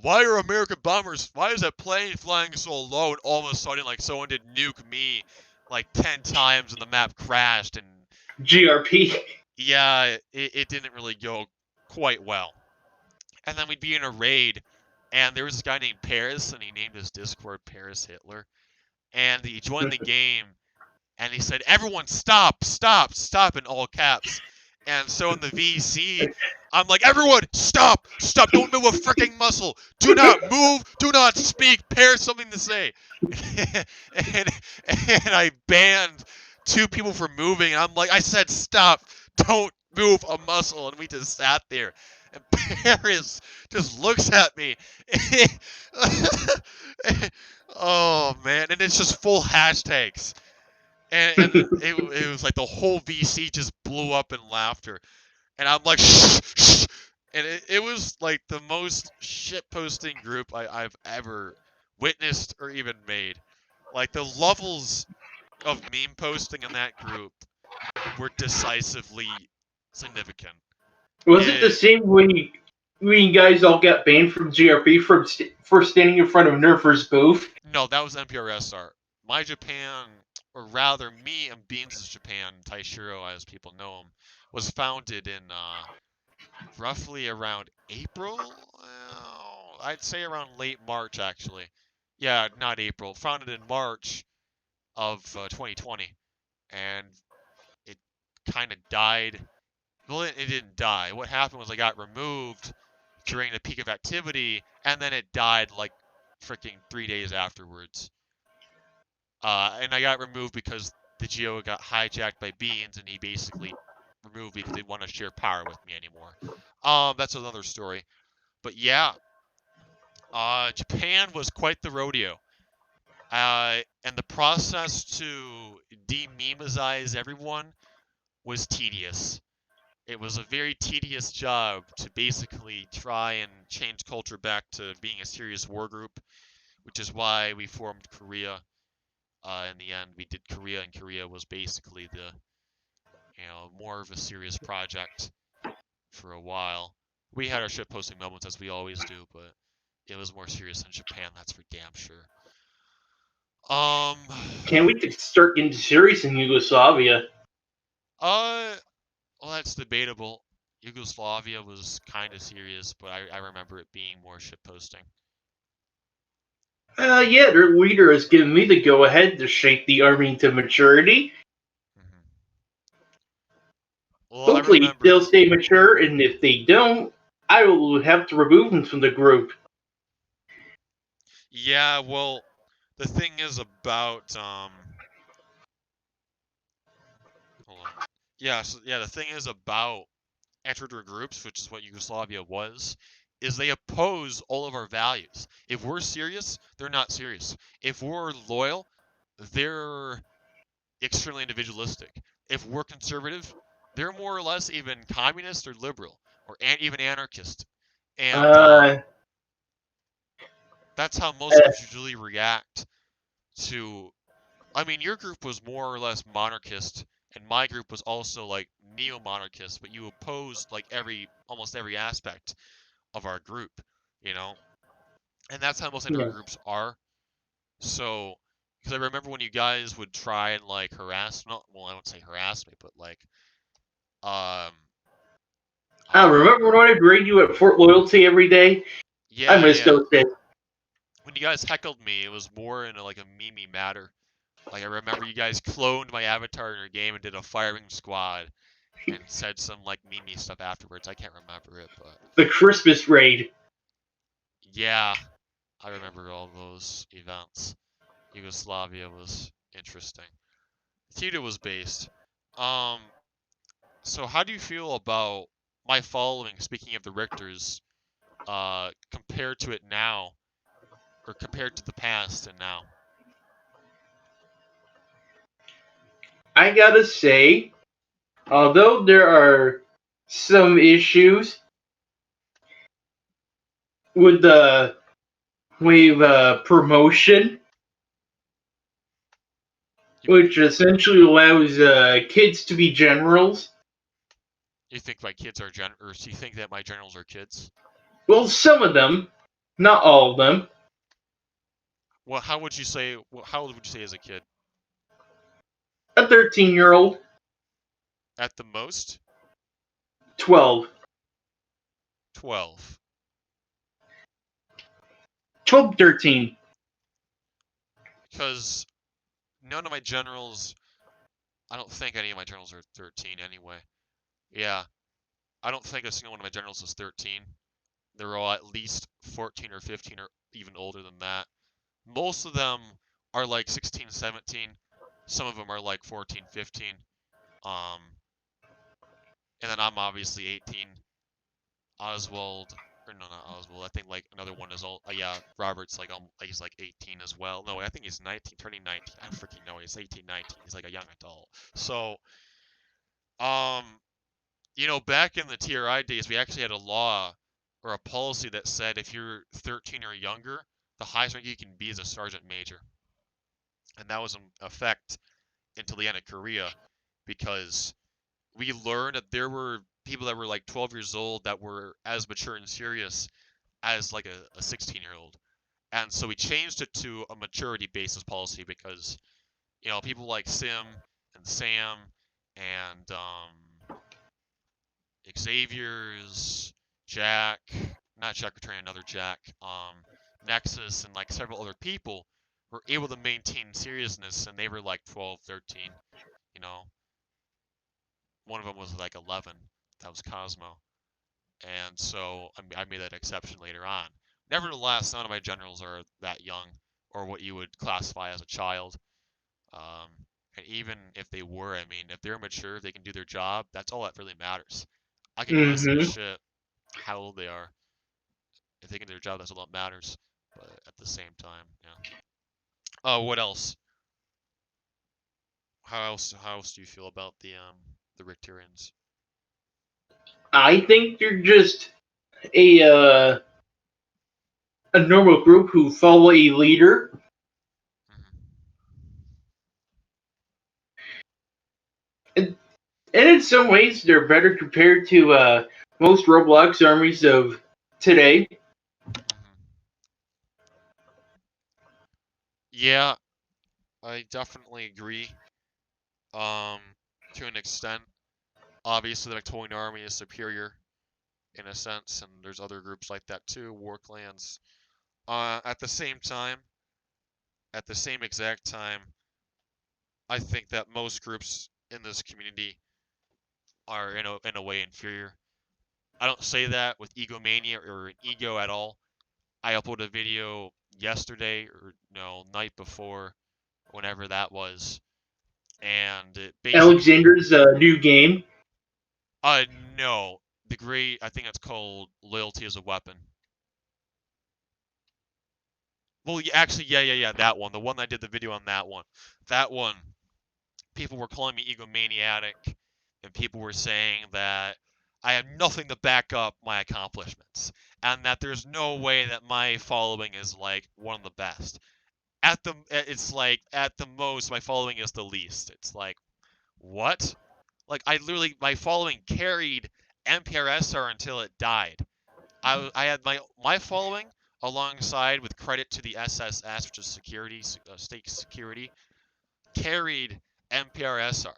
Speaker 1: why are American bombers? Why is that plane flying so low? And all of a sudden, like someone did nuke me like 10 times and the map crashed. And
Speaker 2: GRP.
Speaker 1: yeah, it didn't really go quite well. And then we'd be in a raid, and there was this guy named Paris, and he named his Discord Paris Hitler. And he joined the game, and he said, "Everyone, stop, stop, stop!" in all caps. And so in the VC, I'm like, "Everyone, stop, stop! Don't move a freaking muscle! Do not move! Do not speak! Pair something to say." and and I banned 2 people from moving. And I'm like, "I said stop! Don't move a muscle!" And we just sat there. And Paris just looks at me. Oh man, and it's just full hashtags. And it was like the whole VC just blew up in laughter. And I'm like, shh, shh. And it was like the most shitposting group I've ever witnessed or even made. Like the levels of meme posting in that group were decisively significant.
Speaker 2: Was it the
Speaker 1: It,
Speaker 2: same when you guys all got banned from GRP for standing in front of Nerfer's booth?
Speaker 1: no, that was NPRSR. My Japan, or rather me and Beans' Japan, Taishiro as people know him, was founded in roughly around April. I'd say around late March, actually. Yeah, not April. Founded in March of 2020, and it kind of died. Well, it didn't die. What happened was I got removed during the peak of activity, and then it died like freaking 3 days afterwards. And I got removed because the Geo got hijacked by Beans, and he basically removed me because he didn't want to share power with me anymore. That's another story. But yeah, Japan was quite the rodeo. And the process to dememesize everyone was tedious. It was a very tedious job to basically try and change culture back to being a serious war group, which is why we formed Korea. In the end, we did Korea, and Korea was basically the, more of a serious project for a while. We had our shit posting moments as we always do, but it was more serious than Japan. That's for damn sure. Um,
Speaker 2: Can't wait to start getting serious in Yugoslavia.
Speaker 1: uh, well, that's debatable. Yugoslavia was kind of serious, but I remember it being more shit posting.
Speaker 2: Yeah, their leader has given me the go-ahead to shake the army to maturity.
Speaker 1: Hmm. Well, I
Speaker 2: Hopefully, they'll
Speaker 1: remember.
Speaker 2: stay mature, and if they don't, I will have to remove them from the group.
Speaker 1: Yeah, well, the thing is about hold on. Yeah, so yeah, the thing is about extra groups, which is what Yugoslavia was, is they oppose all of our values. If we're serious, they're not serious. If we're loyal, they're extremely individualistic. If we're conservative, they're more or less even communist or liberal or even anarchist. And
Speaker 2: Uh,
Speaker 1: that's how most
Speaker 2: uh,
Speaker 1: groups usually react to. I mean, your group was more or less monarchist, and my group was also like neo-monarchist, but you opposed like almost every aspect of our group, you know? And that's how most integral
Speaker 2: yeah.
Speaker 1: groups are. So, Because I remember when you guys would try and like harass, not well, I wouldn't say harass me, but like, um,
Speaker 2: I
Speaker 1: uh,
Speaker 2: remember when I'd raid you at Fort Loyalty every day. I
Speaker 1: yeah,
Speaker 2: miss
Speaker 1: yeah.
Speaker 2: those days.
Speaker 1: When you guys heckled me, it was more in like a meme matter. Like I remember you guys cloned my avatar in your game and did a firing squad and said some like meme stuff afterwards. I can't remember it, but
Speaker 2: The Christmas raid.
Speaker 1: yeah, I remember all those events. Yugoslavia was interesting. Theater was based. Um, so how do you feel about my following? Speaking of the Richters, compared to it now, or compared to the past and now?
Speaker 2: I gotta say, although there are some issues with the wave promotion,
Speaker 1: You
Speaker 2: which essentially allows kids to be generals.
Speaker 1: you think my kids are or do you think that my generals are kids?
Speaker 2: Well, some of them, not all of them.
Speaker 1: Well, how would you say? How old would you say as a kid?
Speaker 2: A 13-year-old,
Speaker 1: At the most,
Speaker 2: 12,
Speaker 1: 12.
Speaker 2: 12, 13.
Speaker 1: Because none of my generals, I don't think any of my generals are 13 anyway. Yeah, I don't think a single one of my generals is 13. They're all at least 14 or 15 or even older than that. Most of them are like 16, 17. Some of them are like 14, 15. Um, and then I'm obviously 18. Oswald, or no, not Oswald. I think like another one is all. Yeah, Robert's like he's like 18 as well. No, I think he's 19, turning 19. I don't freaking know. He's 18, 19. He's like a young adult. So, um, back in the TRI days, we actually had a law or a policy that said if you're 13 or younger, the highest rank you can be is a sergeant major, and that was in effect until the end of Korea, because we learned that there were people that were like 12 years old that were as mature and serious as like a 16-year-old. And so we changed it to a maturity basis policy because, people like Sim and Sam and Xavier's, Jack, not Jack Return, another Jack, Nexus, and like several other people were able to maintain seriousness, and they were like 12, 13. You know, one of them was like 11. That was Cosmo. And so I made that exception later on. Nevertheless, none of my generals are that young or what you would classify as a child. Um, and even if they were, I mean, if they're mature, if they can do their job, that's all that really matters. I can give less of a
Speaker 2: Mm-hmm.
Speaker 1: shit how old they are. If they can do their job, that's all that matters. But at the same time, yeah. Oh, what else? How else do you feel about the Richterians?
Speaker 2: I think they're just a normal group who follow a leader.
Speaker 1: Mm-hmm.
Speaker 2: And in some ways, they're better compared to most Roblox armies of today.
Speaker 1: Mm-hmm. Yeah, I definitely agree. Um, to an extent, obviously the Victorian army is superior in a sense, and there's other groups like that too, war clans. At the same time, at the same exact time, I think that most groups in this community are in a way inferior. I don't say that with egomania or an ego at all. I uploaded a video yesterday or no night before, whenever that was, and it basically
Speaker 2: Alexander's new game.
Speaker 1: uh no, the great I think it's called Loyalty as a Weapon. Well, yeah, actually, yeah, that one. The one I did the video on that one. That one, people were calling me egomaniac, and people were saying that I have nothing to back up my accomplishments, and that there's no way that my following is like one of the best. It's like at the most, my following is the least. It's like, what? Like I literally, my following carried MPRSR until it died. I had my following alongside with credit to the SSS, which is security, state security, carried MPRSR.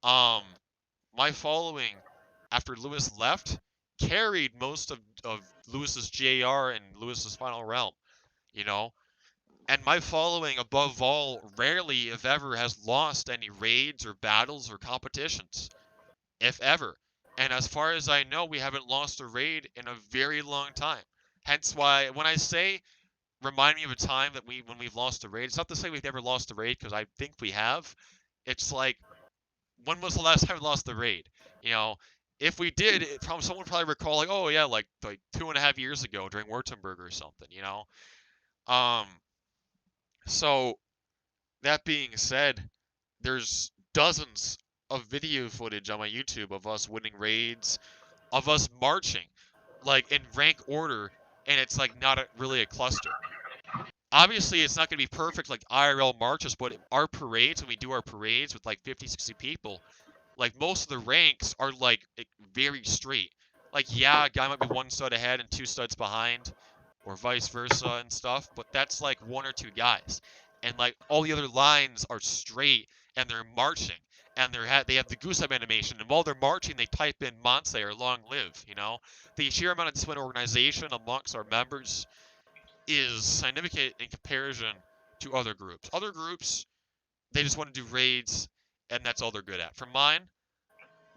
Speaker 1: My following after Lewis left carried most of Lewis's JR and Lewis's final realm, you know. And my following, above all, rarely, if ever, has lost any raids or battles or competitions, if ever. And as far as I know, we haven't lost a raid in a very long time. Hence why, when I say remind me of a time that when we've lost a raid, it's not to say we've never lost a raid, because I think we have. It's like, when was the last time we lost the raid? You know, if we did, someone would probably recall, like, oh yeah, like 2.5 years ago during Wurtemberg or something, you know. Um, so that being said, there's dozens of video footage on my YouTube of us winning raids, of us marching, like in rank order, and it's like not really a cluster. Obviously, it's not going to be perfect like IRL marches, but our parades, when we do our parades with like 50, 60 people, like most of the ranks are like very straight. Like, yeah, a guy might be 1 stud ahead and 2 studs behind, or vice versa and stuff, but that's like 1 or 2 guys. And like all the other lines are straight and they're marching. And they have the goose egg animation, and while they're marching, they type in Monse or Long Live, you know? The sheer amount of discipline organization amongst our members is significant in comparison to other groups. Other groups, they just want to do raids, and that's all they're good at. For mine,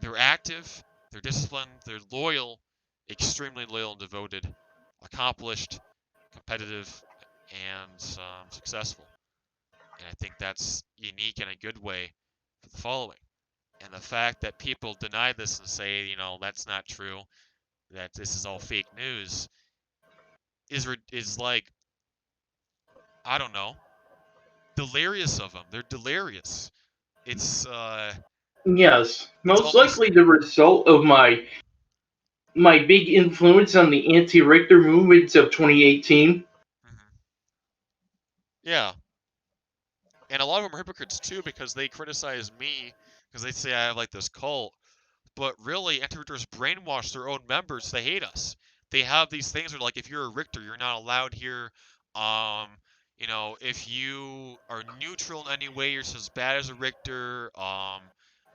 Speaker 1: they're active, they're disciplined, they're loyal, extremely loyal and devoted, accomplished, competitive, and successful. And I think that's unique in a good way for the following. And the fact that people deny this and say, you know, that's not true, that this is all fake news, is like, I don't know, delirious of them. They're delirious. It's
Speaker 2: Yes,
Speaker 1: it's
Speaker 2: most
Speaker 1: almost.
Speaker 2: likely the result of my big influence on the anti-Richter movements of 2018.
Speaker 1: Mhm. Yeah, and a lot of them are hypocrites too, because they criticize me because they say I have like this cult, but really Anti-Richters brainwash their own members to hate us. They have these things where, like, if you're a Richter, you're not allowed here. Um, you know, if you are neutral in any way, you're just as bad as a Richter.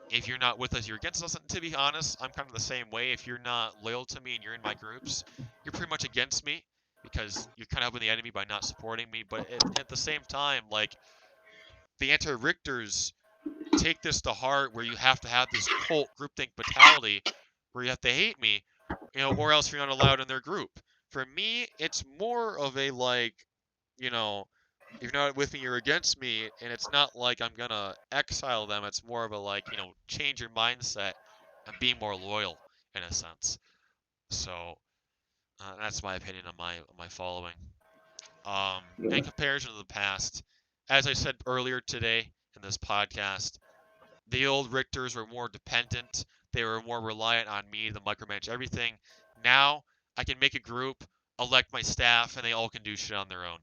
Speaker 1: If you're not with us, you're against us. And to be honest, I'm kind of the same way. If you're not loyal to me and you're in my groups, you're pretty much against me, because you're kind of helping the enemy by not supporting me. But at the same time, like, the anti-Richters take this to heart, where you have to have this cult groupthink mentality where you have to hate me, you know, or else you're not allowed in their group. For me, it's more of a, like, you know, if you're not with me, you're against me, and it's not like I'm gonna exile them. It's more of a, like, you know, change your mindset and be more loyal in a sense. So that's my opinion on my following. In comparison to the past, as I said earlier today in this podcast, the old Richters were more dependent. They were more reliant on me to micromanage everything. Now I can make a group, elect my staff, and they all can do shit on their own.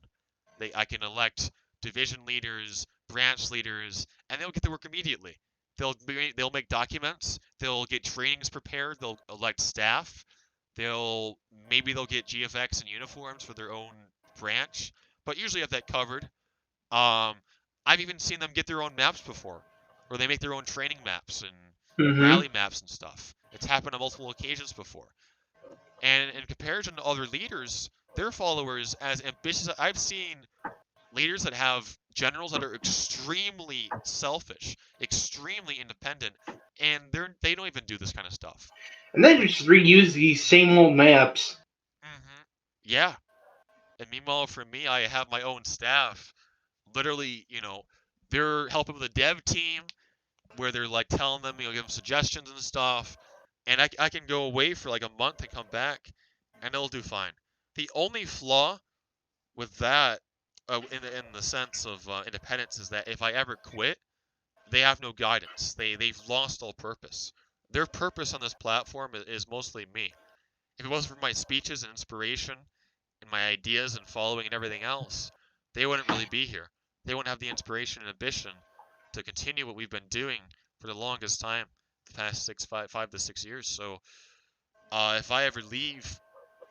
Speaker 1: I can elect division leaders, branch leaders, and they'll get to work immediately. They'll make documents. They'll get trainings prepared. They'll elect staff. They'll get GFX and uniforms for their own branch, but usually have that covered. Um, I've even seen them get their own maps before, or they make their own training maps and
Speaker 2: Mm-hmm.
Speaker 1: rally maps and stuff. It's happened on multiple occasions before. And in comparison to other leaders, their followers, as ambitious, I've seen leaders that have generals that are extremely selfish, extremely independent, and they don't even do this kind of stuff.
Speaker 2: And then just reuse these same old maps.
Speaker 1: Yeah. And meanwhile, for me, I have my own staff. Literally, you know, they're helping with the dev team, where they're like telling them, you know, give them suggestions and stuff. And I can go away for like a month and come back, and it'll do fine. The only flaw with that, in the sense of independence, is that if I ever quit, they have no guidance. They've lost all purpose. Their purpose on this platform is mostly me. If it wasn't for my speeches and inspiration and my ideas and following and everything else, they wouldn't really be here. They wouldn't have the inspiration and ambition to continue what we've been doing for the longest time, the past 5 to 6 years. So if I ever leave,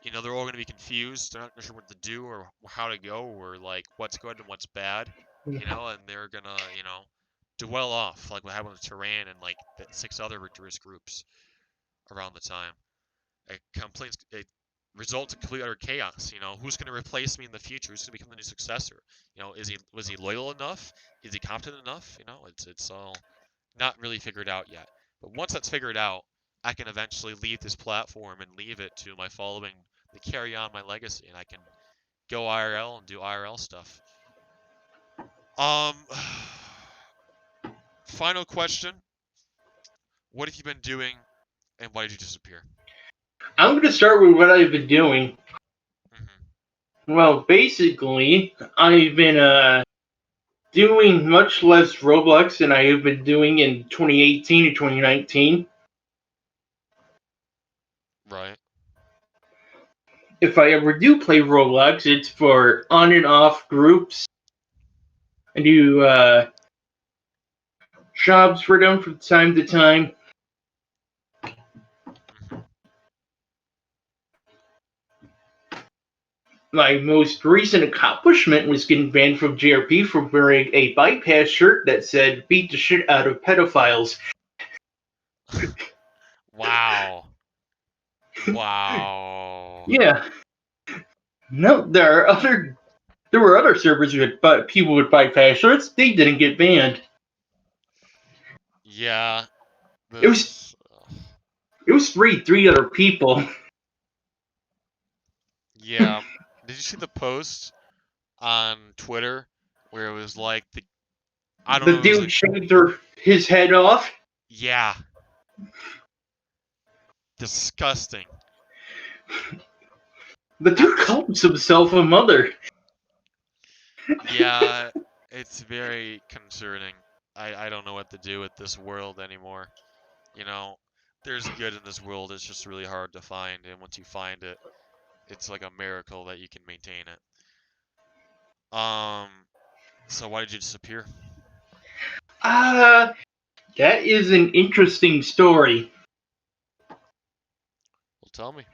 Speaker 1: You know, they're all gonna be confused. They're not sure what to do or how to go or like what's good and what's bad. You know, and they're gonna, dwell off like what happened with Turan and like the 6 other victorious groups around the time. It results in complete utter chaos. You know, who's going to replace me in the future? Who's going to become the new successor? You know, was he loyal enough? Is he competent enough? You know, it's all not really figured out yet. But once that's figured out, I can eventually leave this platform and leave it to my following to carry on my legacy, and I can go IRL and do IRL stuff. Um, final question: what have you been doing, and why did you disappear?
Speaker 2: I'm going to start with what I've been doing.
Speaker 1: Mm-hmm.
Speaker 2: Well, basically, I've been doing much less Roblox than I have been doing in 2018 and 2019.
Speaker 1: Right.
Speaker 2: If I ever do play Roblox, it's for on and off groups. I do jobs for them from time to time.
Speaker 1: Mm-hmm.
Speaker 2: My most recent accomplishment was getting banned from JRP for wearing a bypass shirt that said "beat the shit out of pedophiles."
Speaker 1: Wow. Wow.
Speaker 2: Yeah, no, there were other servers with people with bypass shirts. They didn't get banned.
Speaker 1: Yeah,
Speaker 2: It was
Speaker 1: this.
Speaker 2: it was three other people.
Speaker 1: Yeah. Did you see the post on Twitter where it was like I don't
Speaker 2: The
Speaker 1: know, it was
Speaker 2: dude
Speaker 1: like,
Speaker 2: shaved his head off.
Speaker 1: yeah, disgusting.
Speaker 2: The dude
Speaker 1: Abs-
Speaker 2: calls himself a mother.
Speaker 1: yeah, it's very concerning. I don't know what to do with this world anymore. You know, there's good in this world. It's just really hard to find, and once you find it, it's like a miracle that you can maintain it. So why did you disappear?
Speaker 2: Ah, that is an interesting story.
Speaker 1: Well, tell me.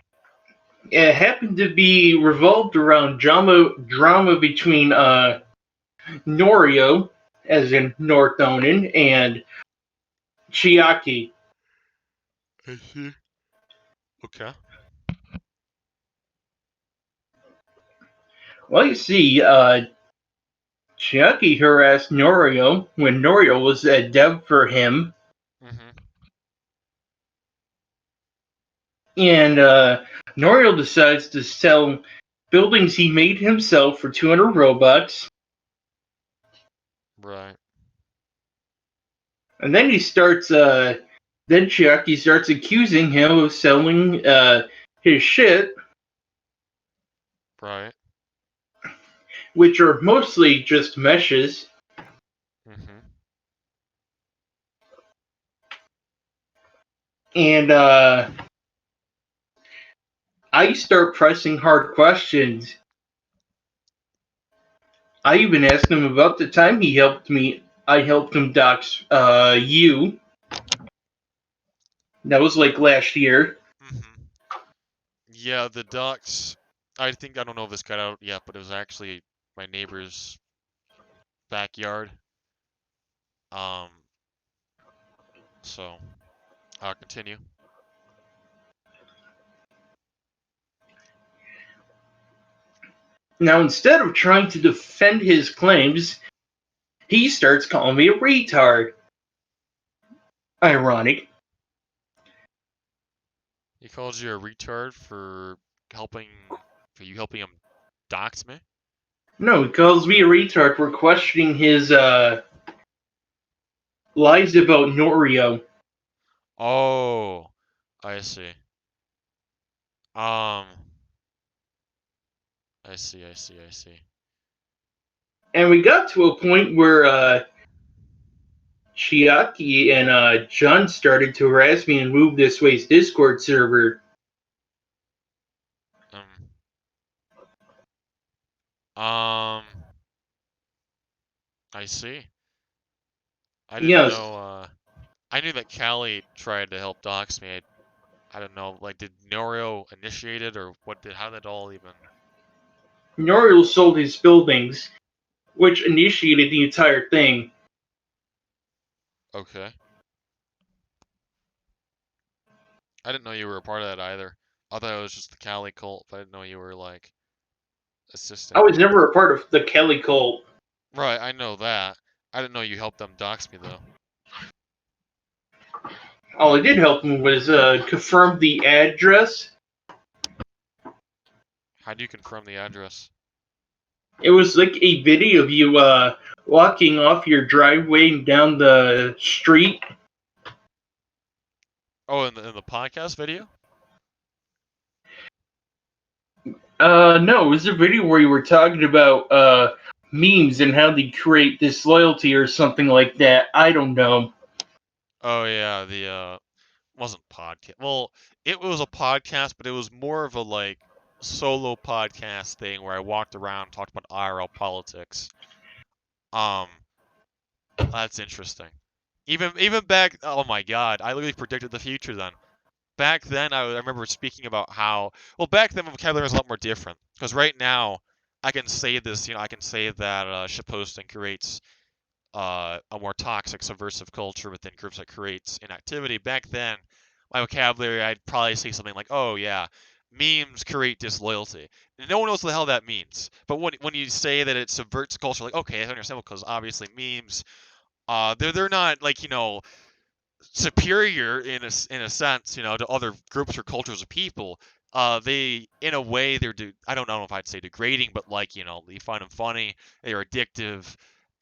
Speaker 2: It happened to be revolved around drama between Norio, as in Northonen, and Chiaki.
Speaker 1: I see. Okay.
Speaker 2: Well, you see, Chiaki harassed Norio when Norio was a dev for him,
Speaker 1: Mhm.
Speaker 2: and Norio decides to sell buildings he made himself for 200 Robux,
Speaker 1: Right.
Speaker 2: and then then Chiaki starts accusing him of selling his shit,
Speaker 1: Right.
Speaker 2: which are mostly just meshes.
Speaker 1: Mhm.
Speaker 2: And I start pressing hard questions. I even asked him about the time he helped me. I helped him dox you. That was like last year.
Speaker 1: Mhm. Yeah, the ducks. I don't know if this got out yet, but it was actually my neighbor's backyard. Um. So I'll continue.
Speaker 2: Now, instead of trying to defend his claims, he starts calling me a retard. Ironic.
Speaker 1: He called you a retard for helping, for you helping him dox me.
Speaker 2: No, he calls me a retard for questioning his lies about Norio.
Speaker 1: Oh, I see. Um, I see. I see. I see.
Speaker 2: And we got to a point where Chiaki and John started to harass me and move this way's Discord server.
Speaker 1: Um. Um. I see. I didn't
Speaker 2: Yes.
Speaker 1: know. I knew that Callie tried to help dox me. I don't know, like, did Norio initiate it, or how did it all even...
Speaker 2: Noriel sold his buildings, which initiated the entire thing.
Speaker 1: Okay. I didn't know you were a part of that either. I thought it was just the Cali cult, but I didn't know you were, like, assisting.
Speaker 2: I was never a part of the Kelly cult.
Speaker 1: Right, I know that. I didn't know you helped them dox me, though.
Speaker 2: All I did help him was confirm the address.
Speaker 1: How do you confirm the address?
Speaker 2: It was like a video of you walking off your driveway and down the street.
Speaker 1: Oh, in the podcast video?
Speaker 2: No, it was a video where you were talking about memes and how they create disloyalty or something like that. I don't know.
Speaker 1: Oh, yeah, the, wasn't podcast. Well, it was a podcast, but it was more of a, like, solo podcast thing where I walked around and talked about IRL politics. Um, that's interesting. Even back, oh my god, I literally predicted the future then. Back then, I remember speaking about how, well, back then my vocabulary was a lot more different. Because right now, I can say this, I can say that shitposting creates a more toxic, subversive culture within groups that creates inactivity. Back then, my vocabulary, I'd probably say something like, "Oh yeah, memes create disloyalty." No one knows what the hell that means. But when you say that it subverts culture, like, okay, I understand, because obviously memes, they're not like superior in a sense, to other groups or cultures of people. They, in a way, I don't know if I'd say degrading, but like, you find them funny, they're addictive,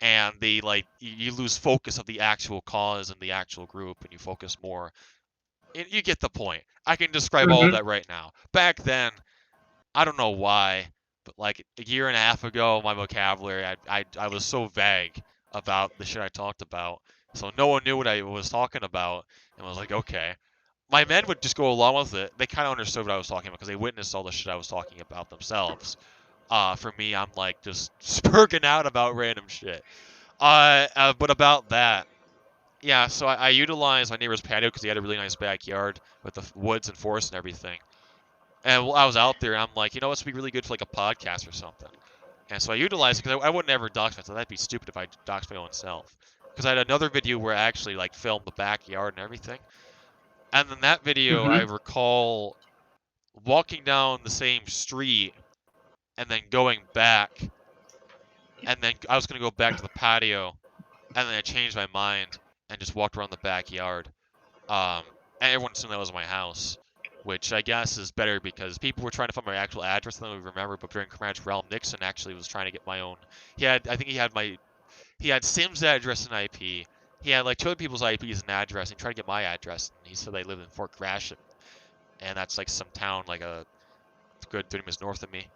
Speaker 1: and they like you lose focus of the actual cause and the actual group, and you focus more. And you get the point. I can describe all of
Speaker 2: Mm-hmm.
Speaker 1: that right now. Back then, I don't know why, but like a year and a half ago, my vocabulary, I was so vague about the shit I talked about, so no one knew what I was talking about, and was like, okay. My men would just go along with it. They kind of understood what I was talking about because they witnessed all the shit I was talking about themselves. For me, I'm like just spurging out about random shit. But about that, yeah. So I utilized my neighbor's patio because he had a really nice backyard with the woods and forest and everything. And while I was out there, I'm like, what's be really good for like a podcast or something. And so I utilized it because I would never dox myself. That'd be stupid if I doxed my own self. Because I had another video where I actually like filmed the backyard and everything. And then that video, I
Speaker 2: Mm-hmm.
Speaker 1: recall walking down the same street and then going back. And then I was going to go back to the patio. And then I changed my mind and just walked around the backyard. Um, and everyone assumed that was my house, which I guess is better because people were trying to find my actual address than we remember. But during Comanche Realm, Nixon actually was trying to get my own. I think he had Sim's address and IP. He had like two other people's IPs and address, and he tried to get my address. And he said they lived in Fort Gratiot, and that's like some town like a good 30 minutes north of me,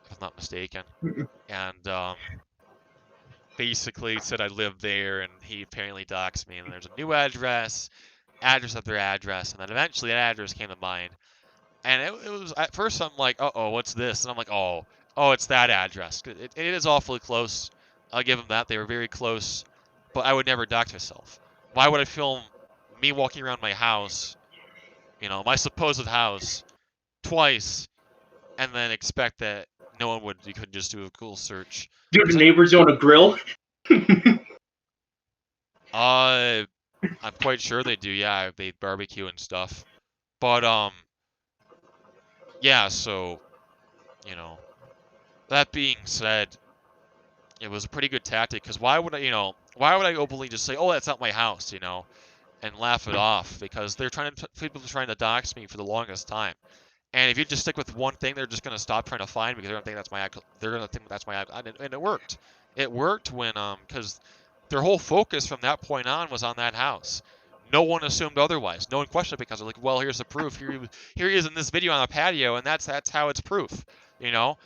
Speaker 1: if I'm not mistaken. And basically said I lived there, and he apparently doxed me. And there's a new address after address, and then eventually that address came to mind. And it was at first I'm like, uh-oh, what's this? And I'm like, oh, it's that address. It is awfully close. I'll give them that. They were very close, but I would never dox myself. Why would I film me walking around my house, my supposed house, twice, and then expect that no one would, you could just do a Google search?
Speaker 2: Do the
Speaker 1: Because
Speaker 2: neighbors own a grill?
Speaker 1: I'm quite sure they do. Yeah, they barbecue and stuff. But yeah. So that being said, it was a pretty good tactic. Because why would I openly just say, "Oh, that's not my house," and laugh it off? Because people are trying to dox me for the longest time. And if you just stick with one thing, they're just gonna stop trying to find me because they're gonna think that's my and it worked. It worked when because their whole focus from that point on was on that house. No one assumed otherwise. No one questioned it because they're like, well, here's the proof. Here he is in this video on the patio, and that's how it's proof. You know,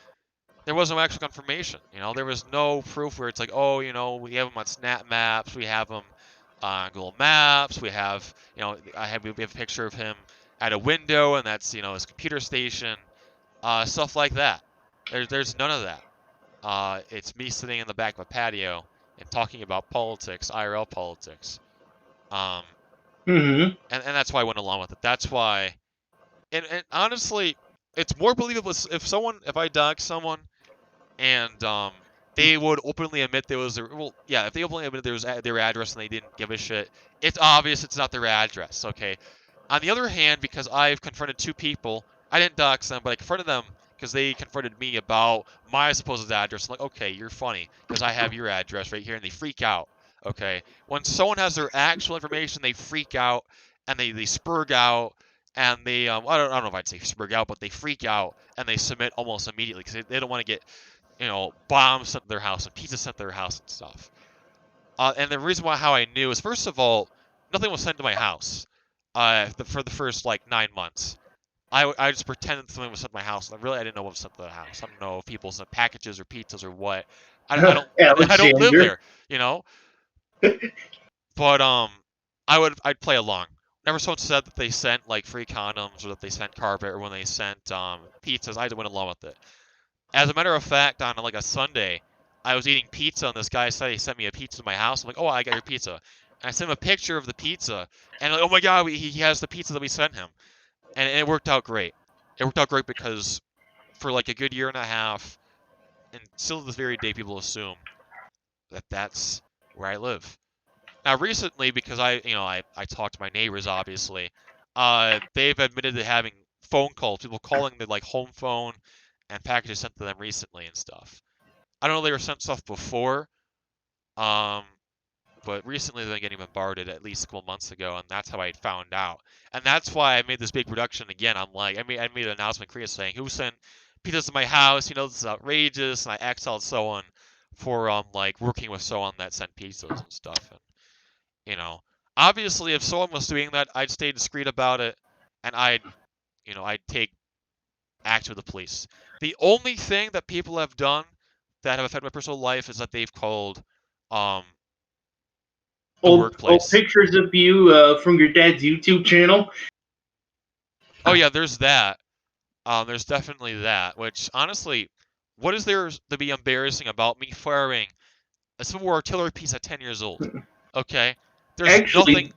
Speaker 1: there was no actual confirmation. There was no proof where it's like, oh, we have them on Snap Maps, we have them on Google Maps, we have, we have a picture of him at a window, and that's his computer station, stuff like that. There's none of that. It's me sitting in the back of a patio and talking about politics, IRL politics. Um,
Speaker 2: Mm-hmm.
Speaker 1: and that's why I went along with it. That's why and honestly, it's more believable if I dox someone and they would openly admit there was if they openly admit there was their address and they didn't give a shit, it's obvious it's not their address. Okay. On the other hand, because I've confronted two people, I didn't dox them, but I confronted them because they confronted me about my supposed address. I'm like, okay, you're funny because I have your address right here, and they freak out. Okay, when someone has their actual information, they freak out and they spurg out, and they I don't know if I'd say spurg out, but they freak out and they submit almost immediately because they don't want to get bombs sent to their house and pizza sent to their house and stuff. And the reason why how I knew is, first of all, nothing was sent to my house for the first like 9 months. I just pretended something was sent to my house. I didn't know what was sent to the house. I don't know if people sent packages or pizzas or what. I don't live
Speaker 2: Alexander.
Speaker 1: there, you know. But I'd play along. Whenever someone said that they sent like free condoms or that they sent carpet or when they sent pizzas, I went along with it. As a matter of fact, on like a Sunday, I was eating pizza and this guy said he sent me a pizza to my house. I'm like, oh, I got your pizza. And I sent him a picture of the pizza, and like, oh my god, he has the pizza that we sent him, and it worked out great. It worked out great because for like a good year and a half, and still to this very day, people assume that that's where I live. Now, recently, because I talked to my neighbors, obviously, they've admitted to having phone calls, people calling the like home phone, and packages sent to them recently and stuff. I don't know if they were sent stuff before, um, but recently they've been getting bombarded at least a couple months ago, and that's how I found out. And that's why I made this big production again. I'm like, I made an announcement Korea saying who sent pizzas to my house. This is outrageous, and I exiled someone for like working with someone that sent pizzas and stuff. And you know, obviously, if someone was doing that, I'd stay discreet about it, and I'd take action with the police. The only thing that people have done that have affected my personal life is that they've called um the
Speaker 2: Old
Speaker 1: workplace.
Speaker 2: pictures of you from your dad's YouTube channel.
Speaker 1: Oh yeah, there's that. There's definitely that. Which honestly, what is there to be embarrassing about me firing a Civil War artillery piece at 10 years old? Okay, there's nothing.
Speaker 2: Actually,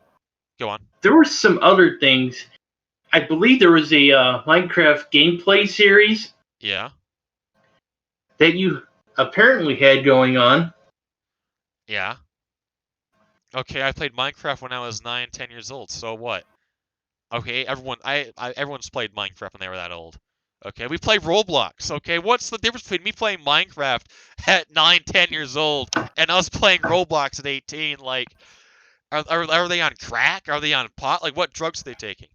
Speaker 1: Go on.
Speaker 2: there were some other things. I believe there was a Minecraft gameplay series
Speaker 1: Yeah,
Speaker 2: that you apparently had going on.
Speaker 1: yeah. Okay, I played Minecraft when I was 9, 10 years old. So what? Okay, everyone's played Minecraft when they were that old. Okay, we play Roblox. Okay, what's the difference between me playing Minecraft at 9, 10 years old and us playing Roblox at 18? Like, are they on crack? Are they on pot? Like, what drugs are they taking?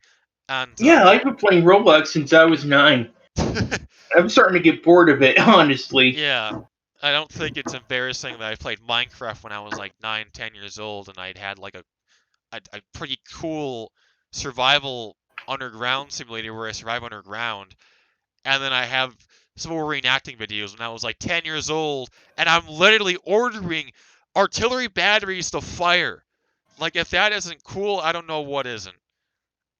Speaker 1: And
Speaker 2: Yeah, I've been playing Roblox since I was 9. I'm starting to get bored of it, honestly.
Speaker 1: yeah, I don't think it's embarrassing that I played Minecraft when I was like 9, 10 years old and I'd had like a pretty cool survival underground simulator where I survive underground. And then I have some more reenacting videos when I was like 10 years old, and I'm literally ordering artillery batteries to fire. Like, if that isn't cool, I don't know what isn't.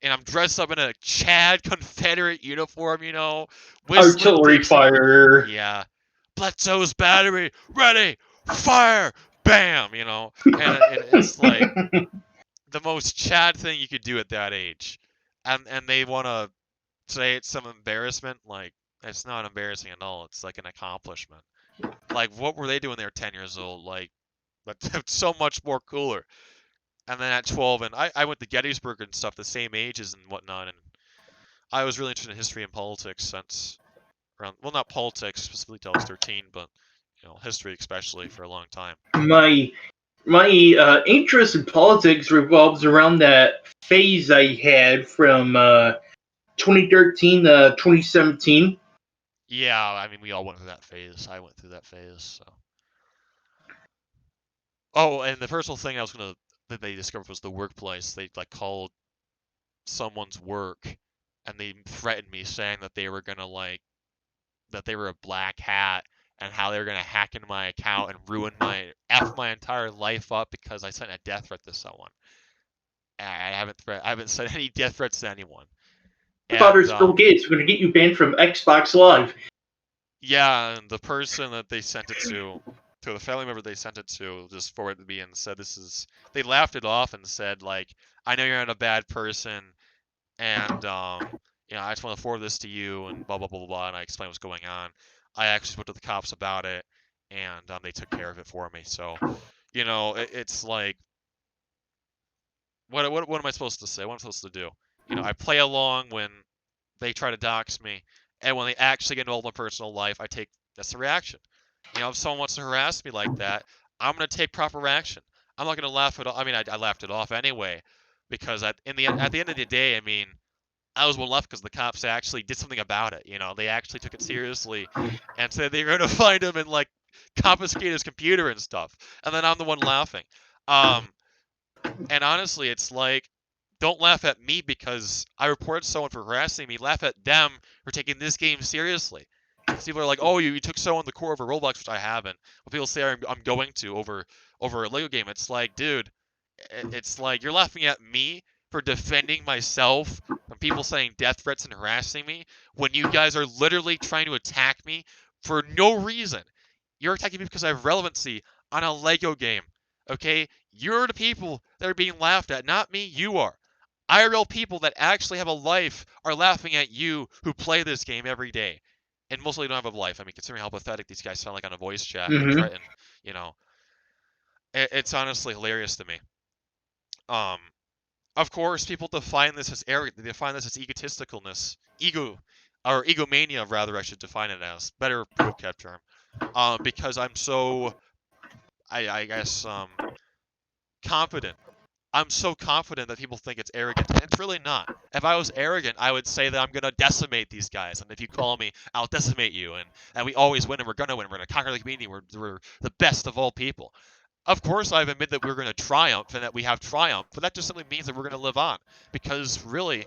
Speaker 1: And I'm dressed up in a Chad Confederate uniform, whistling
Speaker 2: Artillery
Speaker 1: Dixie.
Speaker 2: fire.
Speaker 1: Yeah. Bledsoe's battery, ready, fire, bam, And it's like the most Chad thing you could do at that age. And they want to say it's some embarrassment. Like, it's not embarrassing at all. It's like an accomplishment. Like, what were they doing there 10 years old? Like, that's so much more cooler. And then at 12, and I went to Gettysburg and stuff, the same ages and whatnot, and I was really interested in history and politics since around, well, not politics specifically till I was 13, but, history especially for a long time.
Speaker 2: My interest in politics revolves around that phase I had from 2013 to 2017.
Speaker 1: Yeah, I mean, we all went through that phase. I went through that phase, so. Oh, and the personal thing that they discovered was the workplace. They, like, called someone's work and they threatened me saying that they were gonna that they were a black hat and how they were gonna hack into my account and ruin my entire life up because I sent a death threat to someone. I haven't sent any death threats to anyone.
Speaker 2: I thought it
Speaker 1: And
Speaker 2: was Bill Gates. We're going to get you banned from Xbox Live.
Speaker 1: yeah, and the person that they sent it to the family member they sent it to, just forwarded me and said they laughed it off and said like, I know you're not a bad person, and I just want to forward this to you and blah blah blah blah blah, and I explained what's going on. I actually spoke to the cops about it, and they took care of it for me. So, it's like, what am I supposed to say? What am I supposed to do? I play along when they try to dox me, and when they actually get involved in my personal life, that's the reaction. If someone wants to harass me like that, I'm gonna take proper action. I'm not gonna laugh it off. I mean, I laughed it off anyway, because at the end of the day, I mean, I was one left because the cops actually did something about it. They actually took it seriously, and said they were gonna find him and like confiscate his computer and stuff. And then I'm the one laughing. Um, and honestly, it's like, don't laugh at me because I reported someone for harassing me. Laugh at them for taking this game seriously. Because people are like, oh, you took someone the core over Roblox, which I haven't. But people say I'm going to over a Lego game. It's like, dude, it's like you're laughing at me for defending myself from people saying death threats and harassing me when you guys are literally trying to attack me for no reason. You're attacking me because I have relevancy on a Lego game. Okay? You're the people that are being laughed at, not me. You are. IRL people that actually have a life are laughing at you who play this game every day. And mostly don't have a life. I mean, considering how pathetic these guys sound like on a voice chat and
Speaker 2: Mm-hmm.
Speaker 1: threaten, you know, it's honestly hilarious to me. Um, of course, people define this as arrogant. They define this as egotisticalness, or egomania, rather. I should define it as better kept term. Because I'm so, I guess, confident. I'm so confident that people think it's arrogant. And it's really not. If I was arrogant, I would say that I'm gonna decimate these guys, and if you call me, I'll decimate you, and we always win, and we're gonna win. We're gonna conquer the community. We're the best of all people. Of course, I've admitted that we're going to triumph and that we have triumphed, but that just simply means that we're going to live on. Because really,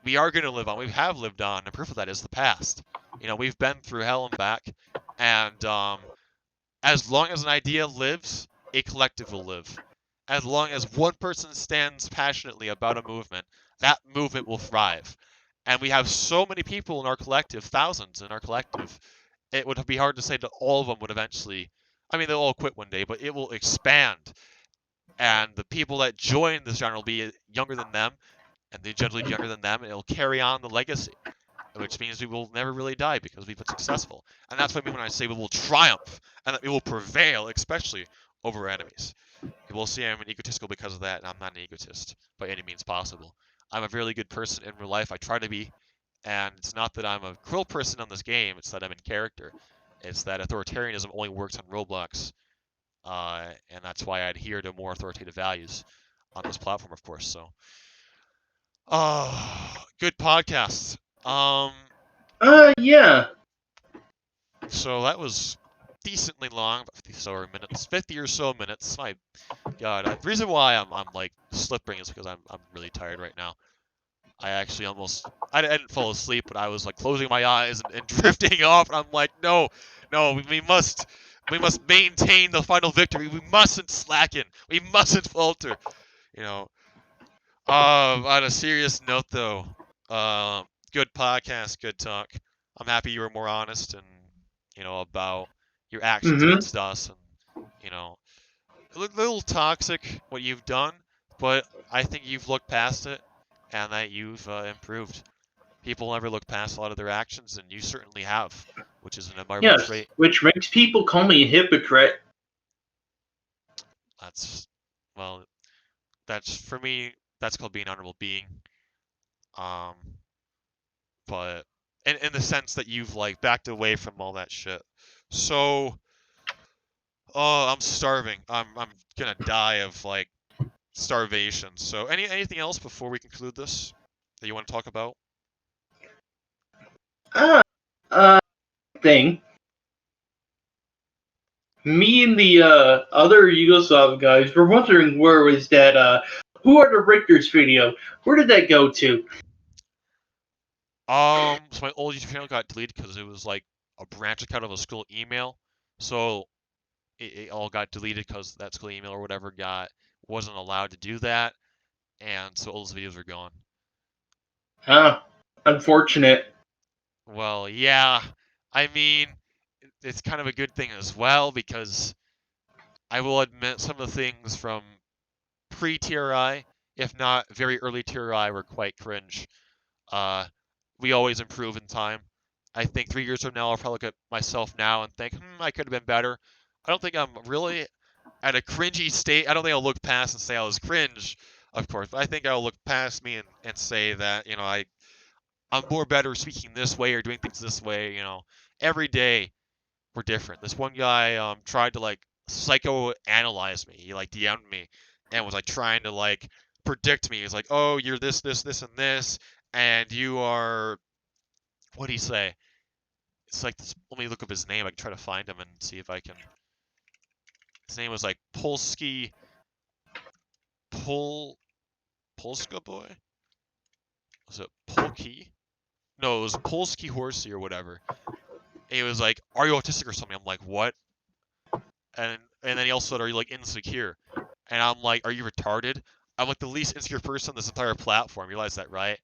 Speaker 1: we are going to live on. We have lived on, and proof of that is the past. We've been through hell and back, and as long as an idea lives, a collective will live. As long as one person stands passionately about a movement, that movement will thrive. And we have so many people in our collective, thousands in our collective, it would be hard to say that all of them would eventually. I mean, they'll all quit one day, but it will expand. And the people that join this genre will be younger than them, and they generally be younger than them, and it'll carry on the legacy, which means we will never really die because we've been successful. And that's what I mean when I say we will triumph, and that we will prevail, especially over enemies. You will see I'm an egotistical because of that, and I'm not an egotist by any means possible. I'm a really good person in real life. I try to be, and it's not that I'm a cruel person on this game. It's that I'm in character. It's that authoritarianism only works on Roblox, and that's why I adhere to more authoritative values on this platform, of course. So, good podcasts.
Speaker 2: Yeah.
Speaker 1: So that was decently long, about 50 or so minutes. My God, the reason why I'm like slipping is because I'm really tired right now. I actually I didn't fall asleep, but I was like closing my eyes and drifting off, and I'm like, no, we must maintain the final victory. We mustn't slacken. We mustn't falter. You know. On a serious note, though, good podcast, good talk. I'm happy you were more honest and about your actions
Speaker 2: Mm-hmm.
Speaker 1: against us, and you know, a little toxic what you've done, but I think you've looked past it and that you've improved. People never look past a lot of their actions, and you certainly have, which is an admirable
Speaker 2: Yes,
Speaker 1: trait.
Speaker 2: which makes people call me a hypocrite.
Speaker 1: That's well, that's for me. That's called being an honorable being. Um, but in the sense that you've like backed away from all that shit. So, oh, I'm starving. I'm gonna die of like starvation. So, anything else before we conclude this that you want to talk about?
Speaker 2: Uh, uh, thing. Me and the other Yugoslav guys were wondering where was that Who Are the Richters video? Where did that go to?
Speaker 1: So my old YouTube channel got deleted because it was like a branch account of a school email. So it all got deleted because that school email or whatever wasn't allowed to do that, and so all those videos are gone.
Speaker 2: Huh. Unfortunate.
Speaker 1: Well, yeah. I mean, it's kind of a good thing as well because I will admit some of the things from pre-TRI, if not very early TRI, were quite cringe. Uh, we always improve in time. I think 3 years from now, I'll probably look at myself now and think, I could have been better. I don't think I'm really at a cringy state. I don't think I'll look past and say I was cringe, of course, but I think I'll look past me and say that, I'm more better speaking this way or doing things this way. Every day we're different. This one guy tried to like psychoanalyze me. He like DM'd me and was like trying to like predict me. He's like, "Oh, you're this, this, this, and this, and you are what do you say?" It's like this, let me look up his name. I can try to find him and see if I can. His name was like Pol Polska boy. Was it Polki? No, it was Polski horsey or whatever. And he was like, "Are you autistic or something?" I'm like, "What?" And then he also said, "Are you like insecure?" And I'm like, "Are you retarded?" I'm like the least insecure person on this entire platform. You realize that, right?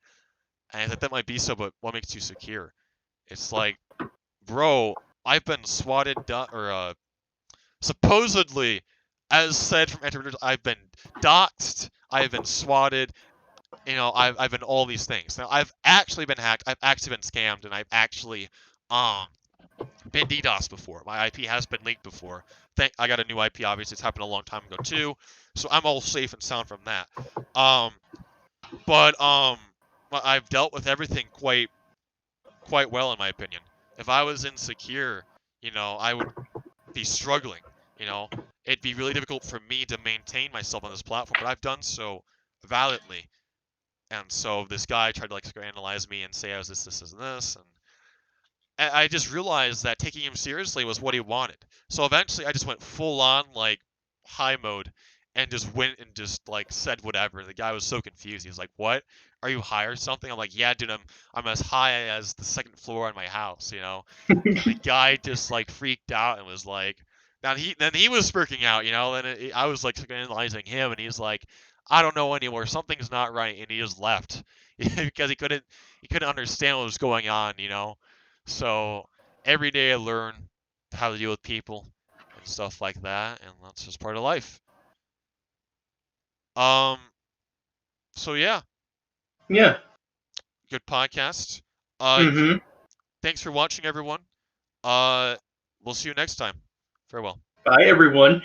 Speaker 1: And I thought that might be so, but what makes you secure? It's like, bro, I've been swatted or supposedly, as said from Anti-Richter, I've been doxxed, I've been swatted, I've been all these things. Now I've actually been hacked, I've actually been scammed, and I've actually um been DDoS before. My IP has been leaked before. I got a new IP, obviously. It's happened a long time ago too, so I'm all safe and sound from that. Um, but I've dealt with everything quite well in my opinion. If I was insecure, I would be struggling. You know, it'd be really difficult for me to maintain myself on this platform, but I've done so valiantly. And so this guy tried to like analyze me and say I was this, and this, and I just realized that taking him seriously was what he wanted. So eventually, I just went full on like high mode and just went and just like said whatever. And the guy was so confused. He was like, "What? Are you high or something?" I'm like, "Yeah, dude, I'm as high as the second floor on my house, And the guy just like freaked out and was like, then he was freaking out, I was like analyzing him, and he's like, "I don't know anymore. Something's not right," and he just left because he couldn't understand what was going on. So every day I learn how to deal with people and stuff like that, and that's just part of life. Um, so yeah,
Speaker 2: Yeah.
Speaker 1: good podcast. Uh,
Speaker 2: Mm-hmm.
Speaker 1: thanks for watching, everyone. Uh, we'll see you next time. Farewell.
Speaker 2: Bye, everyone.